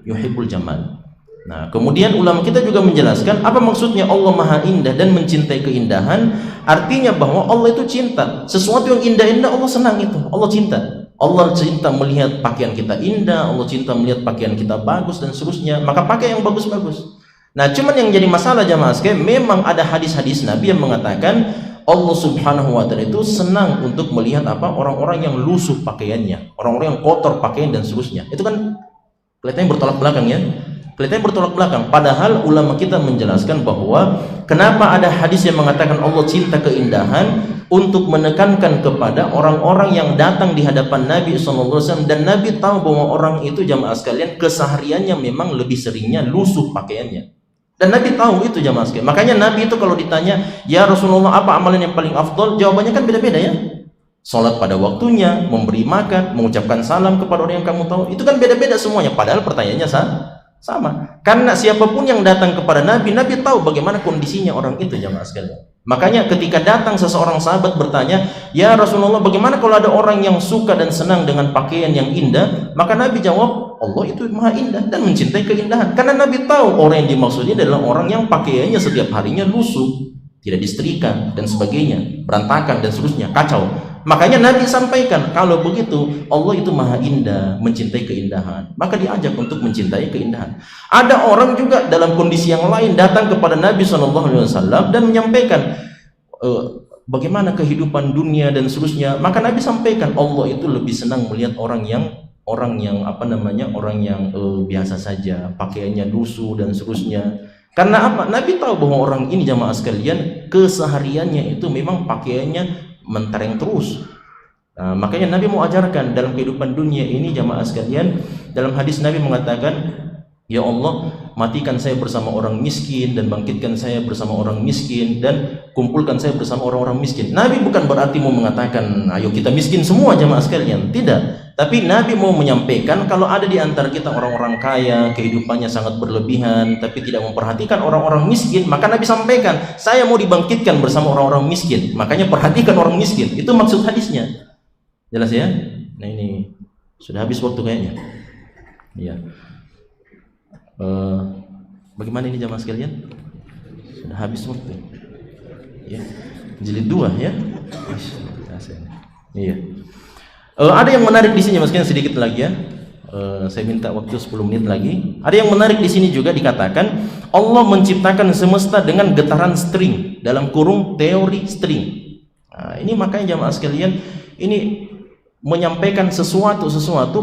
A: yuhibbul jamal. Nah, kemudian ulama kita juga menjelaskan apa maksudnya Allah maha indah dan mencintai keindahan. Artinya bahwa Allah itu cinta. Sesuatu yang indah-indah Allah senang itu. Allah cinta. Allah cinta melihat pakaian kita indah, Allah cinta melihat pakaian kita bagus dan seterusnya. Maka pakai yang bagus-bagus. Nah, cuman yang jadi masalah jamaah sekalian, memang ada hadis-hadis Nabi yang mengatakan Allah Subhanahu wa taala itu senang untuk melihat apa? Orang-orang yang lusuh pakaiannya, orang-orang yang kotor pakaian dan seterusnya. Itu kan kelihatannya bertolak belakang ya. Kelihatannya bertolak belakang. Padahal ulama kita menjelaskan bahwa kenapa ada hadis yang mengatakan Allah cinta keindahan untuk menekankan kepada orang-orang yang datang di hadapan Nabi SAW, dan Nabi tahu bahwa orang itu jamaah sekalian kesehariannya memang lebih seringnya lusuh pakaiannya. Dan Nabi tahu itu jamaah sekalian. Makanya Nabi itu kalau ditanya, ya Rasulullah apa amalan yang paling afdol? Jawabannya kan beda-beda ya. Salat pada waktunya, memberi makan, mengucapkan salam kepada orang yang kamu tahu, itu kan beda-beda semuanya. Padahal pertanyaannya sama. Karena siapapun yang datang kepada Nabi, Nabi tahu bagaimana kondisinya orang itu jamaah sekalian. Makanya ketika datang seseorang sahabat bertanya, ya Rasulullah bagaimana kalau ada orang yang suka dan senang dengan pakaian yang indah? Maka Nabi jawab, Allah itu maha indah dan mencintai keindahan. Karena Nabi tahu orang yang dimaksudnya adalah orang yang pakaiannya setiap harinya lusuh, tidak disetrika dan sebagainya, berantakan dan seterusnya, kacau. Makanya Nabi sampaikan, kalau begitu Allah itu maha indah, mencintai keindahan, maka diajak untuk mencintai keindahan. Ada orang juga dalam kondisi yang lain datang kepada Nabi SAW dan menyampaikan bagaimana kehidupan dunia dan seterusnya. Maka Nabi sampaikan, Allah itu lebih senang melihat orang yang biasa saja, pakaiannya lusuh dan seterusnya. Karena apa? Nabi tahu bahwa orang ini jamaah sekalian kesehariannya itu memang pakaiannya mentereng terus. Nah, makanya Nabi mau ajarkan dalam kehidupan dunia ini jamaah sekalian. Dalam hadis Nabi mengatakan, ya Allah, matikan saya bersama orang miskin dan bangkitkan saya bersama orang miskin dan kumpulkan saya bersama orang-orang miskin. Nabi bukan berarti mau mengatakan ayo kita miskin semua jamaah sekalian, tidak. Tapi Nabi mau menyampaikan kalau ada di antara kita orang-orang kaya, kehidupannya sangat berlebihan tapi tidak memperhatikan orang-orang miskin, maka Nabi sampaikan, saya mau dibangkitkan bersama orang-orang miskin, makanya perhatikan orang miskin. Itu maksud hadisnya. Jelas ya? Nah ini sudah habis waktu kayaknya. Iya. Bagaimana ini jamaah sekalian? Sudah habis waktu. Ya. Jilid 2 ya. Iya. Ada yang menarik di sini Mas sekalian, sedikit lagi ya. Saya minta waktu 10 menit lagi. Ada yang menarik di sini juga, dikatakan Allah menciptakan semesta dengan getaran string, dalam kurung teori string. Nah, ini makanya jamaah sekalian, ini menyampaikan sesuatu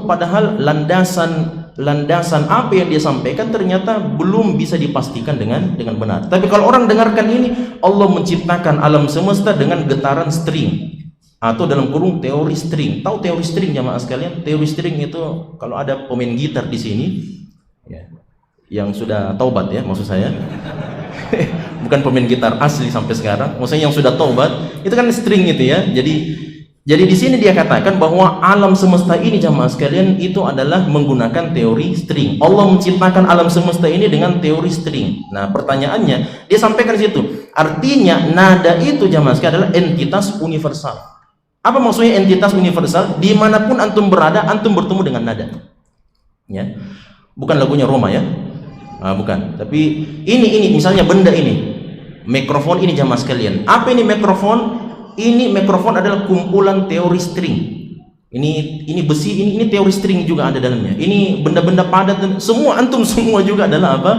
A: padahal landasan apa yang dia sampaikan ternyata belum bisa dipastikan dengan benar. Tapi kalau orang dengarkan ini, Allah menciptakan alam semesta dengan getaran string atau dalam kurung teori string. Tahu teori string jamaah sekalian? Teori string itu kalau ada pemain gitar di sini ya, yang sudah taubat ya, maksud saya. Bukan pemain gitar asli sampai sekarang, maksudnya yang sudah taubat, itu kan string itu ya. Jadi di sini dia katakan bahwa alam semesta ini jamaah sekalian itu adalah menggunakan teori string. Allah menciptakan alam semesta ini dengan teori string. Nah, pertanyaannya dia sampaikan di situ. Artinya nada itu jamaah sekalian adalah entitas universal. Apa maksudnya entitas universal? Dimanapun antum berada, antum bertemu dengan nada. Ya, bukan lagunya Roma ya. Bukan. Tapi ini misalnya benda ini, mikrofon ini jamaah sekalian. Apa ini mikrofon? Ini mikrofon adalah kumpulan teori string. Ini besi, ini teori string juga ada dalamnya. Ini benda-benda padat dan semua antum semua juga adalah apa?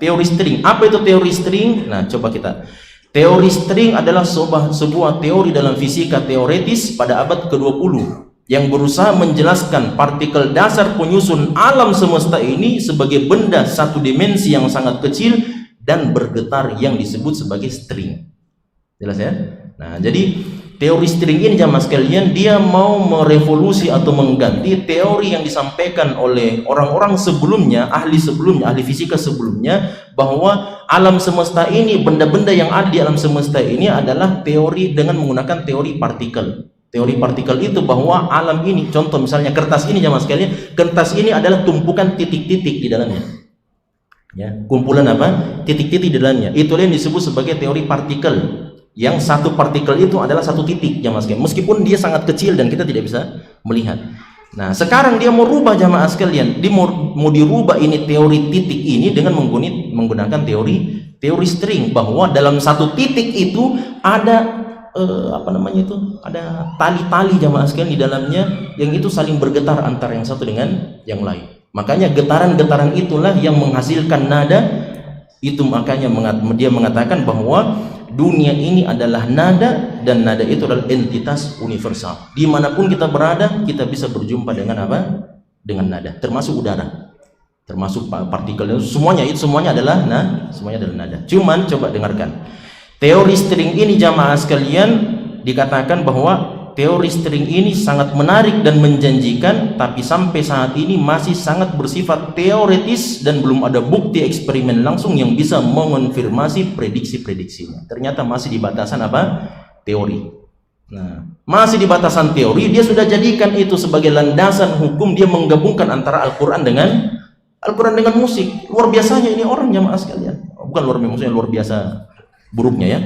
A: Teori string. Apa itu teori string? Nah, coba kita. Teori string adalah sebuah teori dalam fisika teoretis pada abad ke-20 yang berusaha menjelaskan partikel dasar penyusun alam semesta ini sebagai benda satu dimensi yang sangat kecil dan bergetar yang disebut sebagai string. Jelas ya? Nah, jadi teori string ini jamaah sekalian, dia mau merevolusi atau mengganti teori yang disampaikan oleh orang-orang sebelumnya, ahli fisika sebelumnya, bahwa alam semesta ini, benda-benda yang ada di alam semesta ini adalah teori dengan menggunakan teori partikel. Teori partikel itu bahwa alam ini, contoh misalnya kertas ini jamaah sekalian, kertas ini adalah tumpukan titik-titik di dalamnya. Ya, kumpulan apa? Titik-titik di dalamnya. Itulah yang disebut sebagai teori partikel. Yang satu partikel itu adalah satu titik jamaah sekalian, meskipun dia sangat kecil dan kita tidak bisa melihat. Nah, sekarang dia mau rubah jamaah sekalian, dia mau dirubah ini teori titik ini dengan menggunakan teori string, bahwa dalam satu titik itu ada ada tali-tali jamaah sekalian di dalamnya yang itu saling bergetar antara yang satu dengan yang lain. Makanya getaran-getaran itulah yang menghasilkan nada. Itu makanya dia mengatakan bahwa dunia ini adalah nada, dan nada itu adalah entitas universal. Dimanapun kita berada, kita bisa berjumpa dengan apa? Dengan nada, termasuk udara, termasuk partikel, semuanya adalah nada. Cuman coba dengarkan teori string ini jamaah sekalian, dikatakan bahwa teori string ini sangat menarik dan menjanjikan, tapi sampai saat ini masih sangat bersifat teoretis dan belum ada bukti eksperimen langsung yang bisa mengonfirmasi prediksi-prediksinya. Ternyata masih di batasan apa? Teori. Nah, masih di batasan teori. Dia sudah jadikan itu sebagai landasan hukum. Dia menggabungkan antara Al-Quran dengan musik. Luar biasanya ini orang jamaah sekalian. Bukan luar biasa buruknya ya.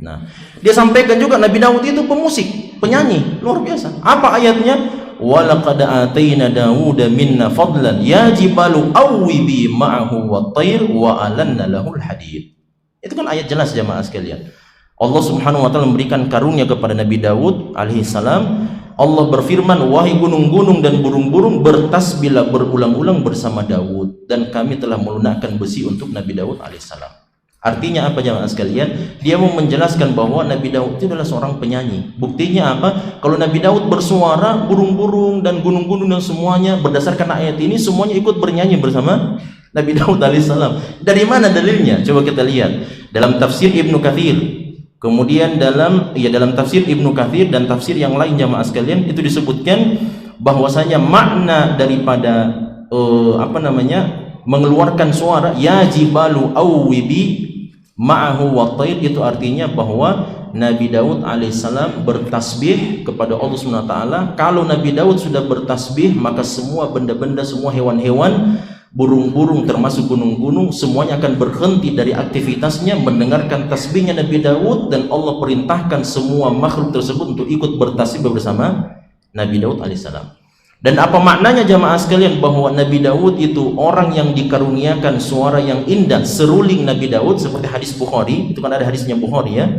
A: Nah, dia sampaikan juga Nabi Daud itu pemusik, penyanyi, luar biasa. Apa ayatnya? Walaqad atayna Dauda minna fadlan ya jibalu awwibi ma'ahu wat-tayr wa alanna lahul hadid. Itu kan ayat jelas jamaah sekalian. Allah Subhanahu wa taala memberikan karunia kepada Nabi Daud alaihi salam. Allah berfirman, wahai gunung-gunung dan burung-burung, bertasbihlah berulang-ulang bersama Daud, dan kami telah melunakkan besi untuk Nabi Daud alaihissalam. Artinya apa jemaah sekalian? Dia mau menjelaskan bahwa Nabi Daud itu adalah seorang penyanyi. Buktinya apa? Kalau Nabi Daud bersuara, burung-burung dan gunung-gunung dan semuanya berdasarkan ayat ini semuanya ikut bernyanyi bersama Nabi Daud alaihissalam. Dari mana dalilnya? Coba kita lihat dalam tafsir Ibnu Katsir. Kemudian dalam tafsir Ibnu Katsir dan tafsir yang lain jamaah sekalian itu disebutkan bahwasanya makna daripada mengeluarkan suara ya jibalu awwibi ma'ahu wa tayr, itu artinya bahwa Nabi Daud alaihissalam bertasbih kepada Allah Subhanahu wa taala. Kalau Nabi Daud sudah bertasbih, maka semua benda-benda, semua hewan-hewan, burung-burung termasuk gunung-gunung semuanya akan berhenti dari aktivitasnya mendengarkan tasbihnya Nabi Daud, dan Allah perintahkan semua makhluk tersebut untuk ikut bertasbih bersama Nabi Daud alaihissalam. Dan apa maknanya jamaah sekalian bahwa Nabi Daud itu orang yang dikaruniakan suara yang indah, seruling Nabi Daud seperti hadis Bukhari, itu kan ada hadisnya Bukhari ya.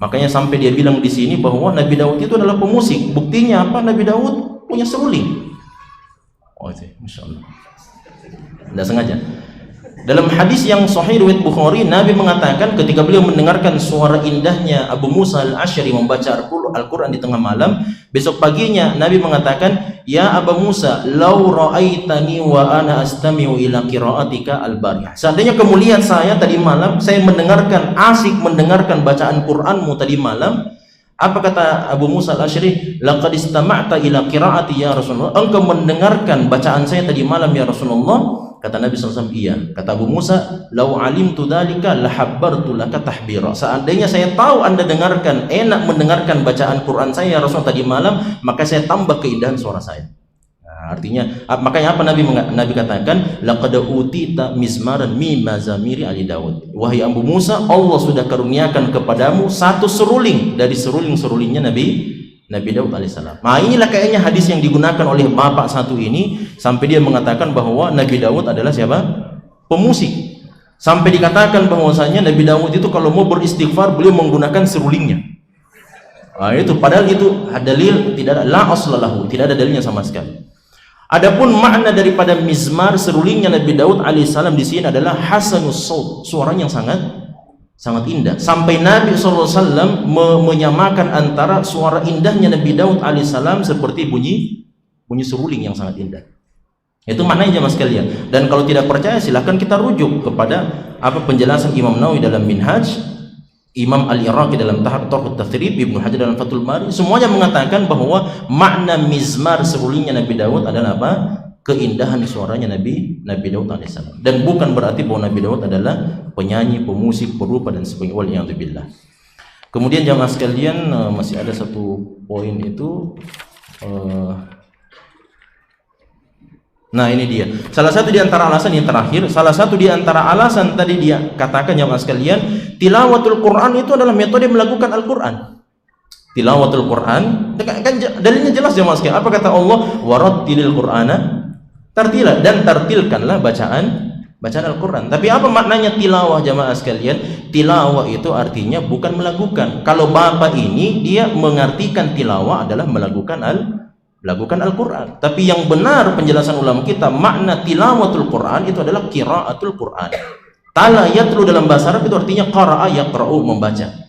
A: Makanya sampai dia bilang di sini bahwa Nabi Daud itu adalah pemusik. Buktinya apa? Nabi Daud punya seruling. Oh, itu, Masya Allah. Tidak sengaja. Dalam hadis yang sahih riwayat Bukhari, Nabi mengatakan ketika beliau mendengarkan suara indahnya Abu Musa al-Asy'ari membaca Al-Quran di tengah malam, besok paginya Nabi mengatakan, ya Abu Musa, lau ra'aitani wa ana astami'u ila qira'atika al-bariyah. Seandainya kamu lihat saya tadi malam, saya asik mendengarkan bacaan Qur'anmu tadi malam. Apa kata Abu Musa al-Asy'ari? Laqad istama'ta ila qira'ati ya Rasulullah. Engkau mendengarkan bacaan saya tadi malam ya Rasulullah. Kata Nabi SAW, iya. Kata Abu Musa, lau alimtu dzalika lahabbartu laka tahbira. Seandainya saya tahu Anda dengarkan, enak mendengarkan bacaan Quran saya ya Rasulullah tadi malam, maka saya tambah keindahan suara saya. Nah, artinya makanya apa Nabi katakan, laqad utita mizmaran mi mazamiri ali Daud. Wahai Abu Musa, Allah sudah karuniakan kepadamu satu seruling dari seruling-serulingnya Nabi Daud alaihissalam. Nah, inilah kayaknya hadis yang digunakan oleh bapak satu ini sampai dia mengatakan bahwa Nabi Daud adalah siapa? Pemusik. Sampai dikatakan bahwasanya Nabi Daud itu kalau mau beristighfar beliau menggunakan serulingnya. Nah, itu padahal itu dalil tidak ada, la aslalahu, tidak ada dalilnya sama sekali. Adapun makna daripada mizmar serulingnya Nabi Daud alaihissalam di sini adalah hasanus saut, suaranya yang sangat indah. Sampai Nabi SAW menyamakan antara suara indahnya Nabi Daud alaihissalam seperti bunyi seruling yang sangat indah. Itu maknanya jemaah sekalian. Dan kalau tidak percaya silahkan kita rujuk kepada penjelasan Imam Nawawi dalam Minhaj, Imam Al-Iraqi dalam Tarhut Tathrib, Ibnu Hajar dalam Fathul Bari, semuanya mengatakan bahwa makna mizmar serulingnya Nabi Daud adalah apa? Keindahan suaranya Nabi Daud alaihissalam. Dan bukan berarti bahwa Nabi Daud adalah penyanyi, pemusik, perupa dan sebagainya. Waliyadzubillah. Kemudian jamaah sekalian, masih ada satu poin itu. Nah, ini dia. Salah satu di antara alasan yang terakhir, salah satu di antara alasan tadi dia katakan jamaah sekalian, tilawatul Quran itu adalah metode melakukan Al-Quran. Tilawatul Quran, kan dalilnya jelas jamaah sekalian. Apa kata Allah? Warattilil Qur'ana tartila, dan tartilkanlah bacaan Al-Quran. Tapi apa maknanya tilawah jamaah sekalian? Tilawah itu artinya bukan melakukan. Kalau bapak ini dia mengartikan tilawah adalah melakukan Al-Quran. Tapi yang benar penjelasan ulama kita, makna tilawatul Quran itu adalah qiraatul Quran. Tala yatlu dalam bahasa Arab itu artinya qara'a yaqra'u, membaca.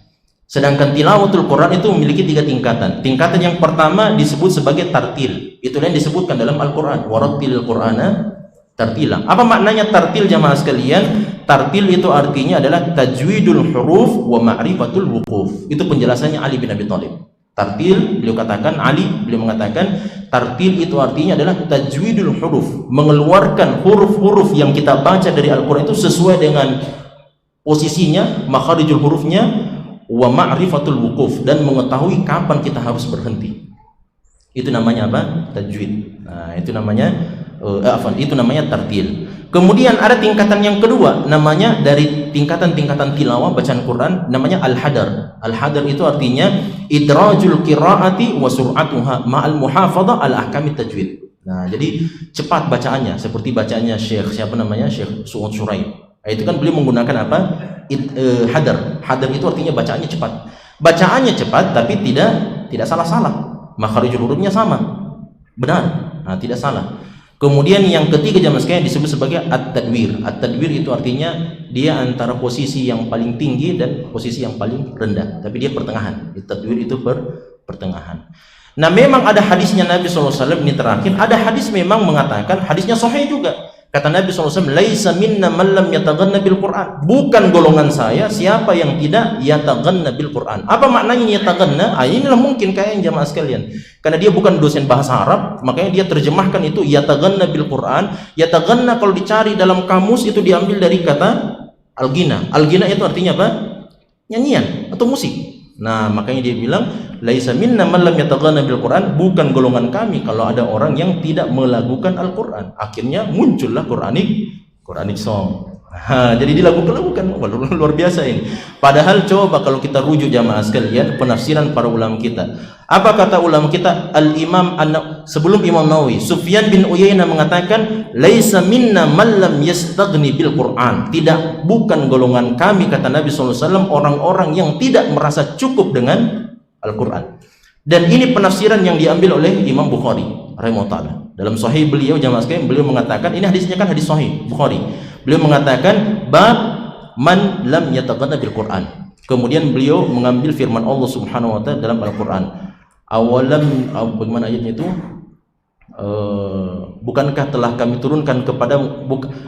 A: Sedangkan tilawatul Quran itu memiliki 3 tingkatan. Tingkatan yang pertama disebut sebagai tartil. Itulah yang disebutkan dalam Al-Quran. Warattilil Qur'ana tartila. Apa maknanya tartil jamaah sekalian? Tartil itu artinya adalah tajwidul huruf wa ma'rifatul wuquf. Itu penjelasannya Ali bin Abi Thalib. Tartil, beliau mengatakan tartil itu artinya adalah tajwidul huruf, mengeluarkan huruf-huruf yang kita baca dari Al-Quran itu sesuai dengan posisinya, makharijul hurufnya, wa ma'rifatul wuquf, dan mengetahui kapan kita harus berhenti. Itu namanya apa? Tajwid. Nah, itu namanya tartil. Kemudian ada tingkatan yang kedua, namanya dari tingkatan-tingkatan tilawah bacaan Quran, namanya al-hadar. Al-hadar itu artinya idrajul qiraati wa sur'atuha ma'al muhafadhah al ahkamit tajwid. Nah, jadi cepat bacaannya seperti bacaannya Syekh Su'ud Syuraim. Itu kan beliau menggunakan apa? Hadar. Hadar itu artinya bacaannya cepat. Bacaannya cepat tapi tidak salah-salah. Makharijul hurufnya sama. Benar. Nah, tidak salah. Kemudian yang ketiga jamaah sekalian disebut sebagai at-tadwir. At-tadwir itu artinya dia antara posisi yang paling tinggi dan posisi yang paling rendah, tapi dia pertengahan. At-tadwir itu pertengahan. Nah, memang ada hadisnya Nabi SAW ini terakhir. Ada hadis memang mengatakan, hadisnya sahih juga. Kata Nabi SAW, laisa minna man lam yataghanna bil Qur'an. Bukan golongan saya siapa yang tidak yataghanna bil Qur'an. Apa maknanya yataghanna? Inilah mungkin kayaknya jamaah sekalian. Karena dia bukan dosen bahasa Arab, makanya dia terjemahkan itu yataghanna bil Qur'an. Yataghanna kalau dicari dalam kamus itu diambil dari kata al-ghina. Al-ghina itu artinya apa? Nyanyian atau musik. Nah, makanya dia bilang laisa minna man lam yataghanna bil Qur'an, bukan golongan kami kalau ada orang yang tidak melakukan Al-Qur'an. Akhirnya muncullah Quranic song. Jadi dilakukan luar biasa ini. Padahal coba kalau kita rujuk jamaah sekalian penafsiran para ulama kita. Apa kata ulama kita? Al-Imam sebelum Imam Nawawi, Sufyan bin Uyainah mengatakan laisa minna man lam yastaghni bil Qur'an. Tidak, bukan golongan kami kata Nabi SAW orang-orang yang tidak merasa cukup dengan Al-Qur'an. Dan ini penafsiran yang diambil oleh Imam Bukhari rahimahullah. Dalam sahih beliau jamaah sekalian beliau mengatakan, ini hadisnya kan hadis sahih Bukhari. Beliau mengatakan bab man lam yataghanna bil Qur'an. Kemudian beliau mengambil firman Allah Subhanahu wa taala dalam Al-Qur'an. Awalam, bagaimana ayatnya itu? Bukankah telah kami turunkan kepada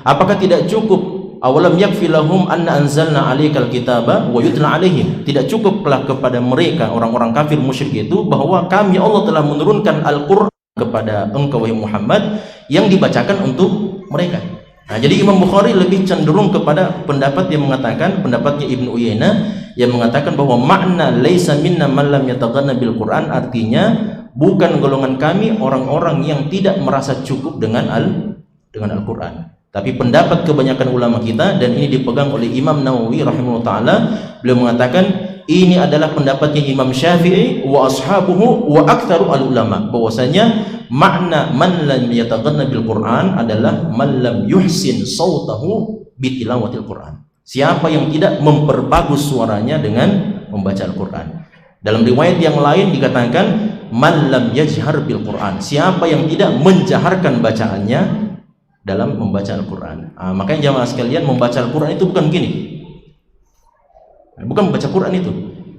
A: apakah tidak cukup awalam yakfi lahum anna anzalna 'alaikal kitaba wa yutla 'alaihim? Tidak cukuplah kepada mereka orang-orang kafir musyrik itu bahwa kami Allah telah menurunkan Al-Qur'an kepada engkau wahai Muhammad yang dibacakan untuk mereka. Nah, jadi Imam Bukhari lebih cenderung kepada pendapat yang mengatakan, pendapatnya Ibnu Uyainah yang mengatakan bahwa makna laisa minna man lam yataghanna bil Qur'an artinya bukan golongan kami orang-orang yang tidak merasa cukup dengan Al-Qur'an. Tapi pendapat kebanyakan ulama kita, dan ini dipegang oleh Imam Nawawi rahimahullah taala, beliau mengatakan ini adalah pendapatnya Imam Syafi'i wa ashabuhu wa aktsaru al-ulama, bahwasanya makna man lam yataghanna bil Qur'an adalah man lam yuhsin sautahu bitilawatil Qur'an. Siapa yang tidak memperbagus suaranya dengan membaca Al-Qur'an. Dalam riwayat yang lain dikatakan man lam yajhar bil Qur'an. Siapa yang tidak menjaharkan bacaannya dalam membaca Al-Qur'an. Makanya jamaah sekalian, membaca Al-Qur'an itu bukan begini. Bukan membaca Quran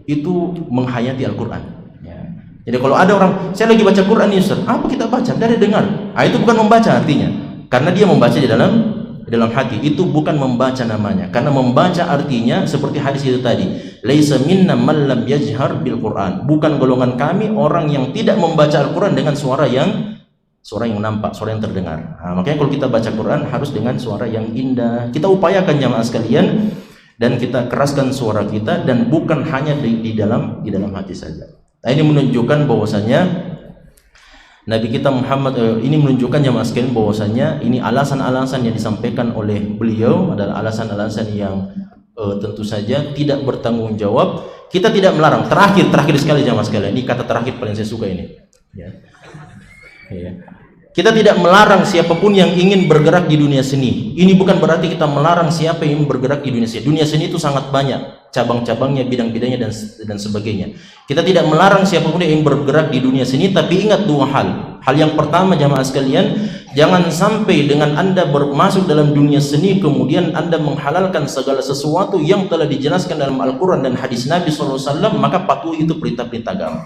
A: itu menghayati Al-Quran. Ya. Jadi kalau ada orang, saya lagi baca Quran nih Ustaz, apa kita baca? Dari dengar. Itu bukan membaca artinya, karena dia membaca di dalam hati. Itu bukan membaca namanya, karena membaca artinya seperti hadis itu tadi. Laisa minna man lam yajhar bil Quran. Bukan golongan kami orang yang tidak membaca Al-Quran dengan suara yang nampak, suara yang terdengar. Makanya kalau kita baca Quran harus dengan suara yang indah. Kita upayakan jamaah sekalian, dan kita keraskan suara kita, dan bukan hanya di dalam hati saja. Nah, ini menunjukkan bahwasanya Nabi kita Muhammad ini menunjukkan jamaah sekalian bahwasanya ini alasan-alasan yang disampaikan oleh beliau adalah alasan-alasan yang tentu saja tidak bertanggung jawab. Kita tidak melarang. Terakhir sekali jamaah sekalian, ini kata terakhir paling saya suka ini. Ya. Kita tidak melarang siapapun yang ingin bergerak di dunia seni. Ini bukan berarti kita melarang siapa yang ingin bergerak di dunia seni. Dunia seni itu sangat banyak cabang-cabangnya, bidang-bidangnya dan sebagainya. Kita tidak melarang siapapun yang ingin bergerak di dunia seni, tapi ingat dua hal. Hal yang pertama jamaah sekalian, jangan sampai dengan Anda masuk dalam dunia seni kemudian Anda menghalalkan segala sesuatu yang telah dijelaskan dalam Al-Quran dan hadis Nabi SAW, maka patuhi itu perintah-perintah agama.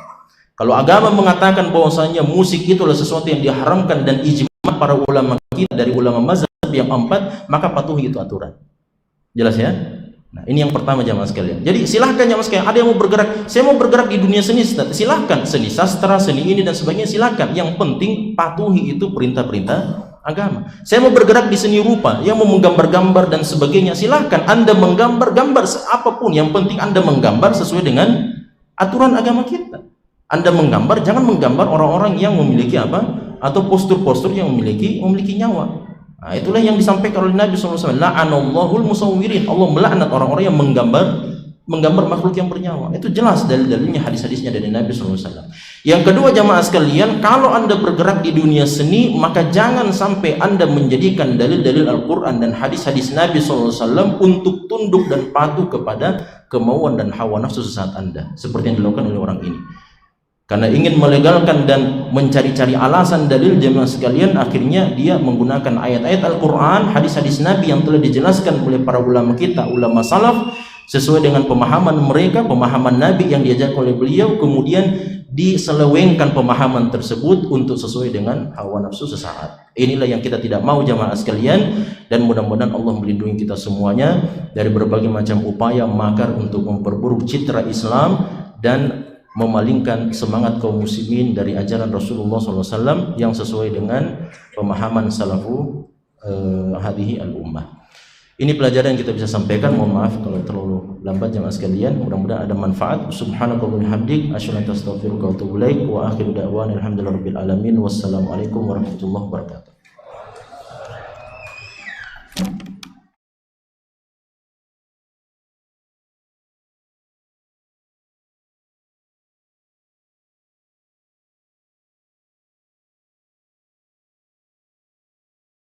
A: Kalau agama mengatakan bahwasanya musik itulah sesuatu yang diharamkan dan ijma para ulama kita dari ulama mazhab yang 4, maka patuhi itu aturan. Jelas ya? Nah, ini yang pertama jamaah sekalian. Jadi silahkan jamaah sekalian, ada yang mau bergerak, saya mau bergerak di dunia seni, silahkan, seni sastra, seni ini dan sebagainya, silahkan. Yang penting patuhi itu perintah-perintah agama. Saya mau bergerak di seni rupa, yang mau menggambar-gambar dan sebagainya, silahkan. Anda menggambar-gambar apapun, yang penting Anda menggambar sesuai dengan aturan agama kita. Anda menggambar, jangan menggambar orang-orang yang memiliki apa, atau postur-postur yang memiliki nyawa. Nah, itulah yang disampaikan oleh Nabi SAW. La'anallahul musawwirin. Allah melaknat orang-orang yang menggambar makhluk yang bernyawa. Itu jelas dalil-dalilnya, hadis-hadisnya dari Nabi SAW. Yang kedua jamaah sekalian, kalau Anda bergerak di dunia seni, maka jangan sampai Anda menjadikan dalil-dalil Al-Quran dan hadis-hadis Nabi SAW untuk tunduk dan patuh kepada kemauan dan hawa nafsu sesaat Anda, seperti yang dilakukan oleh orang ini. Karena ingin melegalkan dan mencari-cari alasan dalil jamaah sekalian, akhirnya dia menggunakan ayat-ayat Al-Quran, hadis-hadis Nabi yang telah dijelaskan oleh para ulama kita, ulama salaf, sesuai dengan pemahaman mereka, pemahaman Nabi yang diajarkan oleh beliau, kemudian diselewengkan pemahaman tersebut untuk sesuai dengan hawa nafsu sesaat. Inilah yang kita tidak mau jamaah sekalian, dan mudah-mudahan Allah melindungi kita semuanya dari berbagai macam upaya makar untuk memperburuk citra Islam dan memalingkan semangat kaum muslimin dari ajaran Rasulullah SAW yang sesuai dengan pemahaman salafu hadhihi al-ummah. Ini pelajaran yang kita bisa sampaikan. Mohon maaf kalau terlalu lambat jemaah sekalian. Mudah-mudahan ada manfaat. Subhanakallahumma wa bihamdik, asyhadu an la ilaha illa anta, astaghfiruka wa atubu ilaik. Wa akhiru da'wana alhamdulillahirabbil alamin. Wassalamualaikum warahmatullahi wabarakatuh.